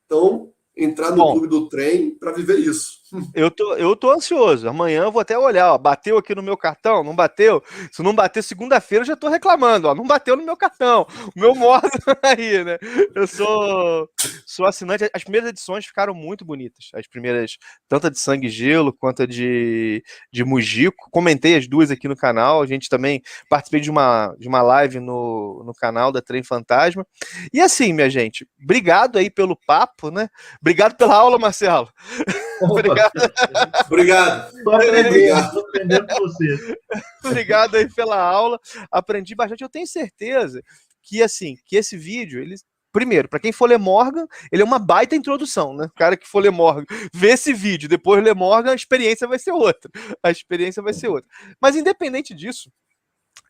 Então, entrar no clube do trem para viver isso.
Eu tô ansioso. Amanhã eu vou até olhar, ó. Bateu aqui no meu cartão? Não bateu? Se não bater segunda-feira, eu já tô reclamando, ó. Não bateu no meu cartão. O meu modo aí, né? Eu sou assinante. As primeiras edições ficaram muito bonitas. As primeiras, tanto a de Sangue e Gelo quanto a de Mujico. Comentei as duas aqui no canal. A gente também participei de uma live no canal da Trem Fantasma. E assim, minha gente, obrigado aí pelo papo, né? Obrigado pela aula, Marcelo. Obrigado.
Obrigado.
Tô aprendendo com você.
Obrigado aí pela aula. Aprendi bastante. Eu tenho certeza que, assim, que esse vídeo, ele. Primeiro, para quem for ler Morgan, ele é uma baita introdução, né? O cara que for ler Morgan, vê esse vídeo, depois ler Morgan, a experiência vai ser outra. A experiência vai ser outra. Mas independente disso,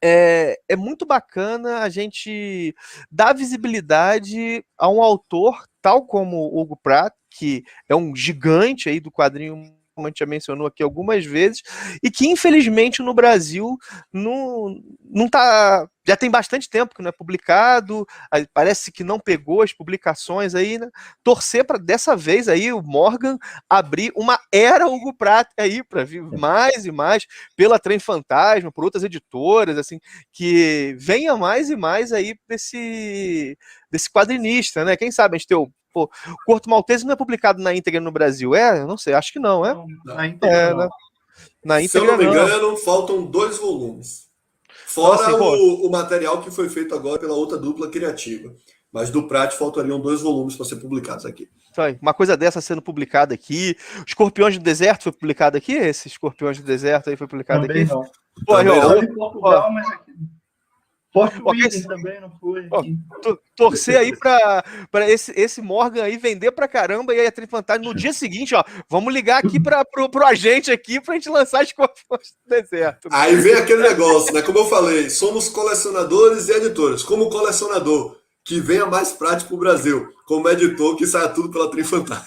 é muito bacana a gente dar visibilidade a um autor, tal como o Hugo Pratt, que é um gigante aí do quadrinho, como a gente já mencionou aqui algumas vezes, e que infelizmente no Brasil não tá. Já tem bastante tempo que não é publicado, parece que não pegou as publicações aí, né? Torcer para dessa vez aí o Morgan abrir uma era Hugo Pratt aí para vir mais e mais pela Trem Fantasma, por outras editoras, assim, que venha mais e mais aí desse quadrinista, né? Quem sabe a gente tem o Corto Maltese não é publicado na íntegra no Brasil, é? Eu não sei, acho que não, é?
Não, na íntegra não.
Na
Se eu
íntegra
não me
não.
engano, faltam 2 volumes. Fora
Então, assim,
o material que foi feito agora pela outra dupla criativa. Mas do Prat faltariam 2 volumes para ser publicados aqui.
Uma coisa dessa sendo publicada aqui. Escorpiões do Deserto foi publicado aqui? Esse Escorpiões do Deserto aí foi publicado
Também
aqui?
não.
Pô,
Também
Não em Portugal, mas aqui. Porto Widen também não foi.
Torcer aí para esse Morgan aí vender pra caramba e aí a Trem Fantasma no dia seguinte, ó, vamos ligar aqui pro agente aqui pra gente lançar as Escorpiões do Deserto.
Aí vem aquele negócio, né? Como eu falei, somos colecionadores e editores. Como colecionador, que venha mais prático pro Brasil. Como editor, que saia tudo pela Trem Fantasma.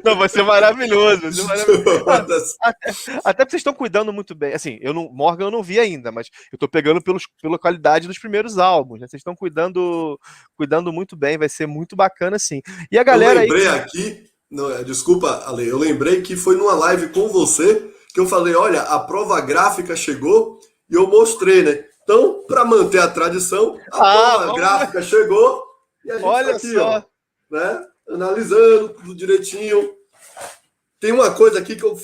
Não, vai ser maravilhoso. Vai ser maravilhoso. Até porque vocês estão cuidando muito bem. Assim, Morgan eu não vi ainda, mas eu tô pegando pela qualidade dos primeiros álbuns. Né? Vocês estão cuidando muito bem, vai ser muito bacana, sim. E a galera
eu lembrei aí... aqui, desculpa, Ale, eu lembrei que foi numa live com você que eu falei, olha, a prova gráfica chegou e eu mostrei, né? Então, para manter a tradição, a prova gráfica chegou e a gente
olha
tá aqui,
só.
ó, né? Analisando tudo direitinho. Tem uma coisa aqui que eu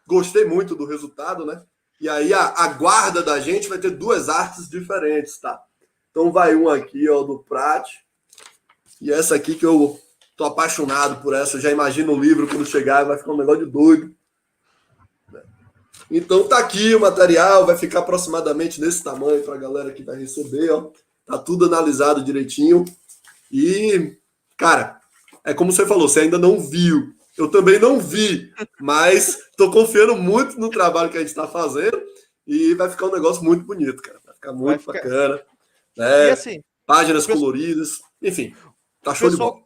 gostei muito do resultado, né? E aí a guarda da gente vai ter 2 artes diferentes, tá? Então vai um aqui, ó, do Prat. E essa aqui que eu tô apaixonado por essa. Eu já imagino o livro quando chegar, vai ficar um negócio de doido. Então tá aqui o material, vai ficar aproximadamente desse tamanho pra galera que vai receber, ó. Tá tudo analisado direitinho. E, cara, é como você falou, você ainda não viu. Eu também não vi, mas tô confiando muito no trabalho que a gente tá fazendo e vai ficar um negócio muito bonito, cara. Vai ficar muito bacana. Né?
E assim,
páginas coloridas, enfim, tá show de bola.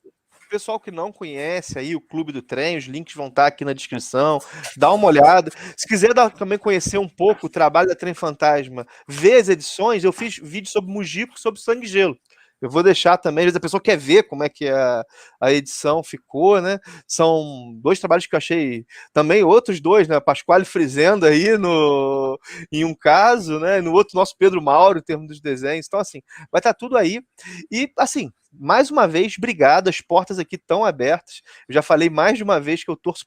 Pessoal que não conhece aí o Clube do Trem, os links vão estar aqui na descrição, dá uma olhada. Se quiser também conhecer um pouco o trabalho da Trem Fantasma, ver as edições, eu fiz vídeo sobre Mujico, sobre Sangue e Gelo. Eu vou deixar também, às vezes a pessoa quer ver como é que a edição ficou, né? São 2 trabalhos que eu achei, também outros 2, né? Pasquale Frizenda aí em um caso, né? No outro, nosso Pedro Mauro, em termos dos desenhos. Então, assim, vai estar tudo aí. E, assim, mais uma vez, obrigado, as portas aqui estão abertas. Eu já falei mais de uma vez que eu torço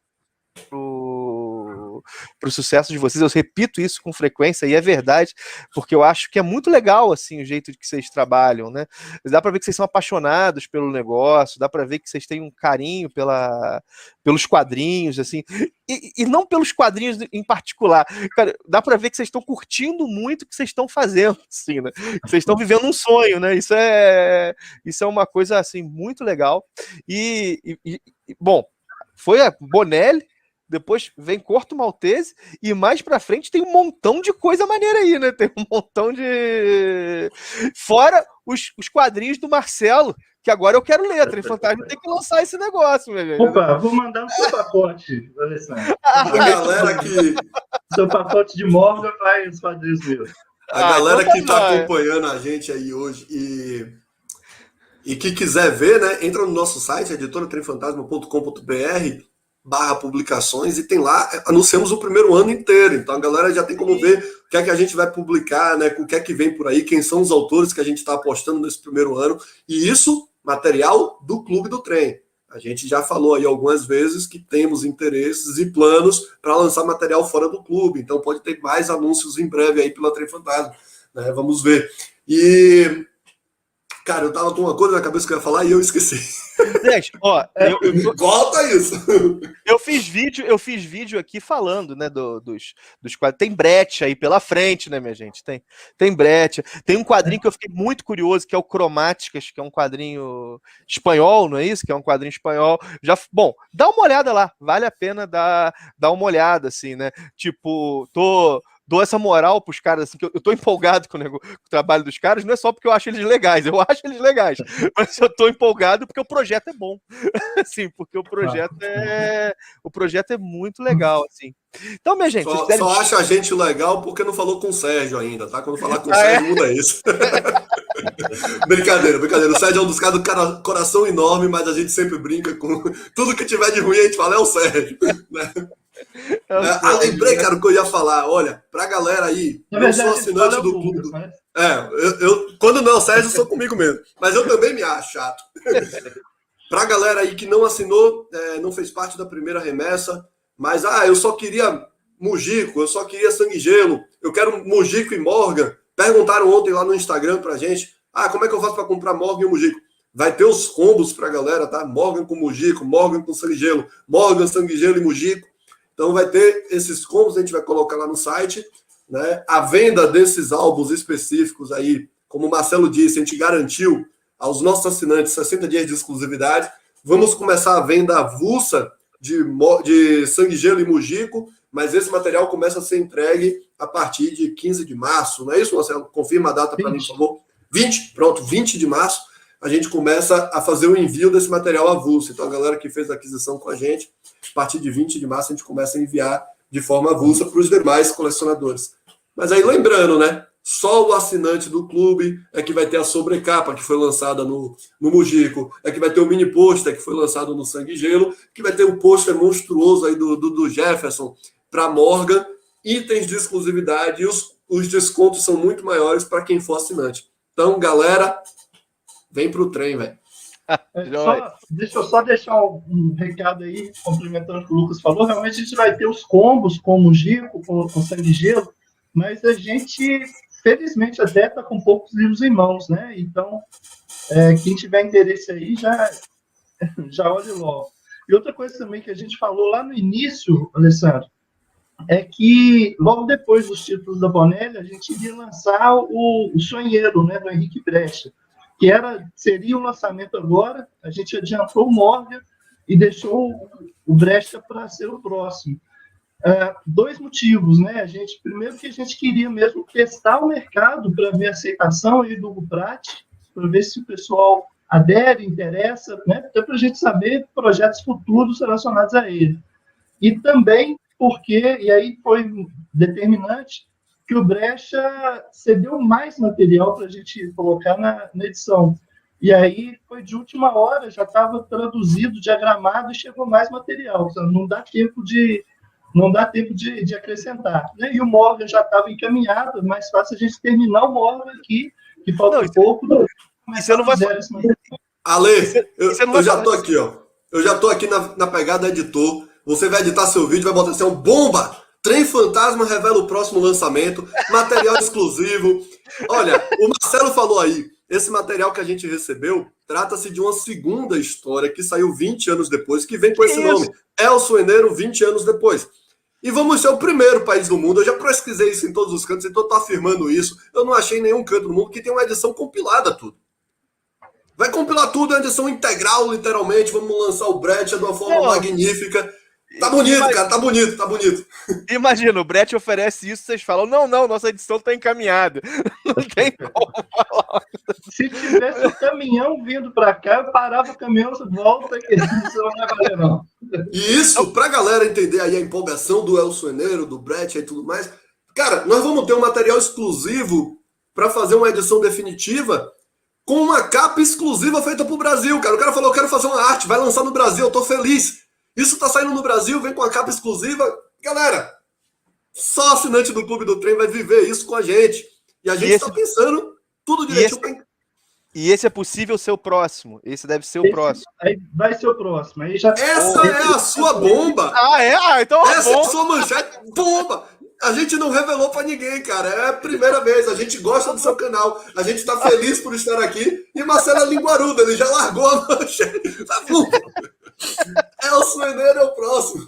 pro sucesso de vocês, eu repito isso com frequência e é verdade, porque eu acho que é muito legal assim o jeito que vocês trabalham, né? Dá para ver que vocês são apaixonados pelo negócio, dá para ver que vocês têm um carinho pelos quadrinhos, assim, e não pelos quadrinhos em particular, cara, dá para ver que vocês estão curtindo muito o que vocês estão fazendo, assim, né? Vocês estão vivendo um sonho, né? Isso é uma coisa assim muito legal e bom, foi a Bonelli. Depois vem Corto Maltese e mais pra frente tem um montão de coisa maneira aí, né? Tem um montão de... Fora os quadrinhos do Marcelo, que agora eu quero ler. A Trem Fantasma tem que lançar esse negócio, meu gente.
Opa, vou mandar o seu pacote, Alessandro.
A galera que...
Seu pacote de Morgan vai os quadrinhos meus.
A galera então que tá acompanhando a gente aí hoje e E que quiser ver, né, entra no nosso site, editoratrenfantasma.com.br/publicações, e tem lá, anunciamos o primeiro ano inteiro. Então a galera já tem como ver o que é que a gente vai publicar, né, o que é que vem por aí, quem são os autores que a gente está apostando nesse primeiro ano. E isso, material do Clube do Trem. A gente já falou aí algumas vezes que temos interesses e planos para lançar material fora do clube. Então pode ter mais anúncios em breve aí pela Trem Fantasma, né? Vamos ver. E... Cara, eu tava com uma coisa na cabeça que eu ia falar e eu esqueci.
Gente, ó,
Volta isso!
Eu fiz vídeo aqui falando, né, dos quadros. Tem brete aí pela frente, né, minha gente? Tem brete. Tem um quadrinho que eu fiquei muito curioso, que é o Cromáticas, que é um quadrinho espanhol, não é isso? Que é um quadrinho espanhol. Bom, dá uma olhada lá. Vale a pena dar uma olhada, assim, né? Tipo, dou essa moral pros caras, assim, que eu tô empolgado com o trabalho dos caras, não é só porque eu acho eles legais, mas eu tô empolgado porque o projeto é bom, assim, porque o projeto é muito legal, assim. Então, minha gente...
Só acha a gente legal porque não falou com o Sérgio ainda, tá? Quando falar com o Sérgio, muda isso. Brincadeira. O Sérgio é um dos caras do coração enorme, mas a gente sempre brinca com tudo que tiver de ruim, a gente fala, é o Sérgio, né? Lembrei, cara, o que eu ia falar. Olha, pra galera aí, eu sou assinante do clube. Quando não, Sérgio, eu sou comigo mesmo. Mas eu também me acho chato. Pra galera aí que não assinou, não fez parte da primeira remessa, mas eu só queria Mujico, eu só queria Sangue e Gelo, eu quero Mujico e Morgan. Perguntaram ontem lá no Instagram pra gente, como é que eu faço pra comprar Morgan e Mujico? Vai ter os combos pra galera, tá? Morgan com Mujico, Morgan com Sangue e Gelo, Morgan, Sangue e Gelo e Mujico. Então vai ter esses combos, a gente vai colocar lá no site, né? A venda desses álbuns específicos aí, como o Marcelo disse, a gente garantiu aos nossos assinantes 60 dias de exclusividade. Vamos começar a venda avulsa de Sangue, Gelo e Mujico, mas esse material começa a ser entregue a partir de 15 de março, não é isso, Marcelo? Confirma a data para mim, por favor. 20 de março, a gente começa a fazer o envio desse material avulso. Então a galera que fez a aquisição com a gente, a partir de 20 de março, a gente começa a enviar de forma avulsa para os demais colecionadores. Mas aí lembrando, né? Só o assinante do clube é que vai ter a sobrecapa que foi lançada no Mujico, é que vai ter o mini pôster que foi lançado no Sangue e Gelo, que vai ter o pôster monstruoso aí do Jefferson para Morgan, itens de exclusividade, e os descontos são muito maiores para quem for assinante. Então, galera, vem pro trem, velho.
Deixa eu só deixar um recado aí, complementando o que o Lucas falou. Realmente a gente vai ter os combos com o Mujico, com Sangue e Gelo, mas a gente, felizmente, até está com poucos livros em mãos, né? Então, quem tiver interesse aí, já olhe logo. E outra coisa também que a gente falou lá no início, Alessandro, é que logo depois dos títulos da Bonelli, a gente iria lançar o Sonheiro, né, do Henrique Brecha, que seria o lançamento agora. A gente adiantou o Morgan e deixou o Brecha para ser o próximo. Dois motivos, né? Primeiro que a gente queria mesmo testar o mercado para ver a aceitação aí do Hugo Pratt, para ver se o pessoal adere, interessa, né? Até para a gente saber projetos futuros relacionados a ele. E também porque, e aí foi determinante, que o Brecha cedeu mais material para a gente colocar na edição. E aí foi de última hora, já estava traduzido, diagramado e chegou mais material. Então, não dá tempo de acrescentar. E o Morgan já estava encaminhado, mas fácil a gente terminar o Morgan aqui, que falta pouco.
E você não vai fazer.
Ale, eu já estou aqui, ó. Eu já estou aqui na pegada editor. Você vai editar seu vídeo, vai botar assim, bomba! Trem Fantasma revela o próximo lançamento, material exclusivo. Olha, o Marcelo falou aí, esse material que a gente recebeu trata-se de uma segunda história que saiu 20 anos depois, que vem com esse nome. El Sueneiro, 20 anos depois. E vamos ser o primeiro país do mundo. Eu já pesquisei isso em todos os cantos, então eu estou afirmando isso. Eu não achei nenhum canto do mundo que tenha uma edição compilada tudo. Vai compilar tudo, é uma edição integral, literalmente. Vamos lançar o Brecht de uma forma magnífica. Tá bonito, cara, tá bonito.
Imagina, o Brecht oferece isso, vocês falam, não, nossa edição tá encaminhada. Não tem como falar.
Se tivesse um caminhão vindo pra cá, eu parava o caminhão, volta, que isso não vai valer, não.
E isso, pra galera entender aí a empolgação do El Sueneiro, do Brecht e tudo mais, cara, nós vamos ter um material exclusivo para fazer uma edição definitiva com uma capa exclusiva feita pro Brasil, cara. O cara falou, eu quero fazer uma arte, vai lançar no Brasil, eu tô feliz. Isso tá saindo no Brasil, vem com uma capa exclusiva. Galera, só assinante do Clube do Trem vai viver isso com a gente. E a gente tá pensando tudo direitinho.
E esse é possível ser o próximo. Esse deve ser o próximo.
Aí vai ser o próximo. Aí já...
Essa é a sua bomba.
Então
essa é a sua manchete. Bomba! A gente não revelou pra ninguém, cara. É a primeira vez. A gente gosta do seu canal. A gente tá feliz por estar aqui. E Marcelo é linguarudo. Ele já largou a manchete. Tá bom. É o Sueneiro, é o próximo.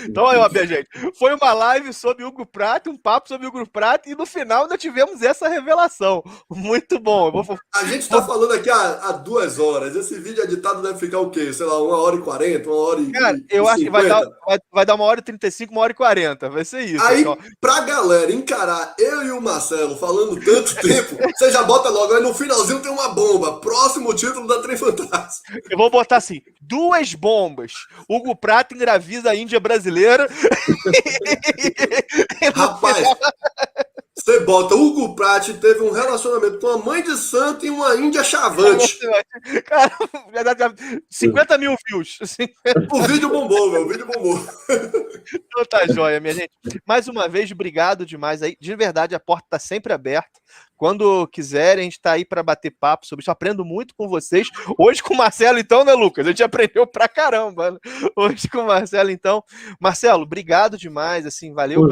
Então, aí, ó, minha gente, foi uma live sobre Hugo Pratt, um papo sobre Hugo Pratt, e no final ainda tivemos essa revelação. Muito bom.
A gente tá falando aqui há 2 horas. Esse vídeo editado deve ficar o quê? Sei lá, 1h40, 1h50.
Cara, eu acho que vai dar 1h35, 1h40. Vai ser isso.
Aí, pra galera encarar eu e o Marcelo falando tanto tempo, você já bota logo, aí no finalzinho tem uma bomba. Próximo título da Trem Fantasma.
Eu vou botar assim, 2 bombas. Hugo Pratt engravida a Índia brasileira.
Rapaz, você bota Hugo Pratt teve um relacionamento com a mãe de santo e uma índia chavante.
Cara, 50 mil views.
O vídeo bombou, meu. O vídeo bombou.
Então tá joia, minha gente. Mais uma vez, obrigado demais aí. De verdade, a porta tá sempre aberta. Quando quiserem, a gente tá aí para bater papo sobre isso. Eu aprendo muito com vocês. Hoje com o Marcelo, então, né, Lucas? A gente aprendeu pra caramba, né? Hoje com o Marcelo, então. Marcelo, obrigado demais, assim, valeu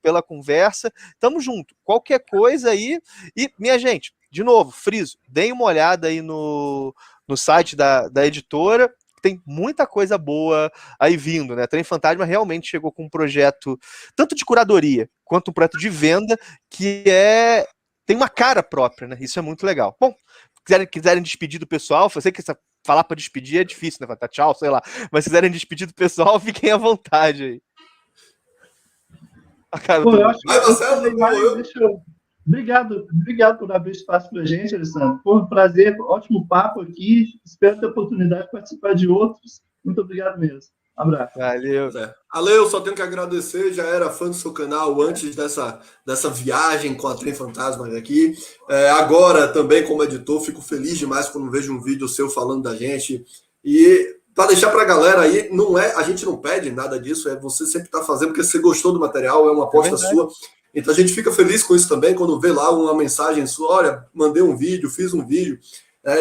pela conversa. Tamo junto. Qualquer coisa aí. E, minha gente, de novo, friso, deem uma olhada aí no site da editora. Tem muita coisa boa aí vindo, né? Trem Fantasma realmente chegou com um projeto tanto de curadoria quanto um projeto de venda que tem uma cara própria, né? Isso é muito legal. Bom, quiserem despedir do pessoal, eu sei que falar para despedir é difícil, né? Tá tchau, sei lá. Mas se quiserem despedir do pessoal, fiquem à vontade aí.
Pô, eu acho que Obrigado por abrir espaço para a gente, Alessandro. Foi um prazer, ótimo papo aqui. Espero ter a oportunidade de participar de outros. Muito obrigado mesmo. Um abraço.
Valeu.
Ale, eu só tenho que agradecer. Já era fã do seu canal antes dessa viagem com a Trem Fantasma aqui. Agora, também, como editor, fico feliz demais quando vejo um vídeo seu falando da gente. E para deixar para a galera aí, a gente não pede nada disso, você sempre está fazendo porque você gostou do material, é uma aposta sua. Então a gente fica feliz com isso também, quando vê lá uma mensagem sua, olha, mandei um vídeo, fiz um vídeo.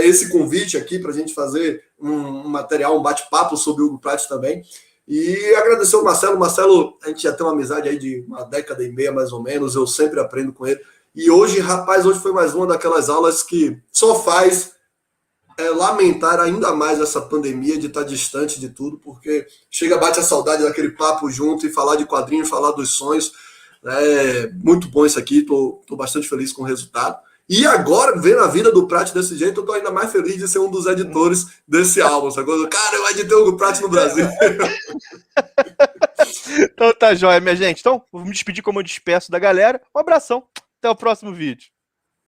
Esse convite aqui para a gente fazer um material, um bate-papo sobre o Hugo Pratt também. E agradecer ao Marcelo. Marcelo, a gente já tem uma amizade aí de 1 década e meia, mais ou menos, eu sempre aprendo com ele. E hoje, rapaz, hoje foi mais uma daquelas aulas que só faz lamentar ainda mais essa pandemia de estar distante de tudo, porque bate a saudade daquele papo junto e falar de quadrinho, falar dos sonhos. É muito bom isso aqui, tô bastante feliz com o resultado. E agora, vendo a vida do Pratt desse jeito, eu tô ainda mais feliz de ser um dos editores desse álbum. Cara, eu editei o Hugo Pratt no Brasil.
Então tá jóia, minha gente. Então, vou me despedir como eu despeço da galera. Um abração. Até o próximo vídeo.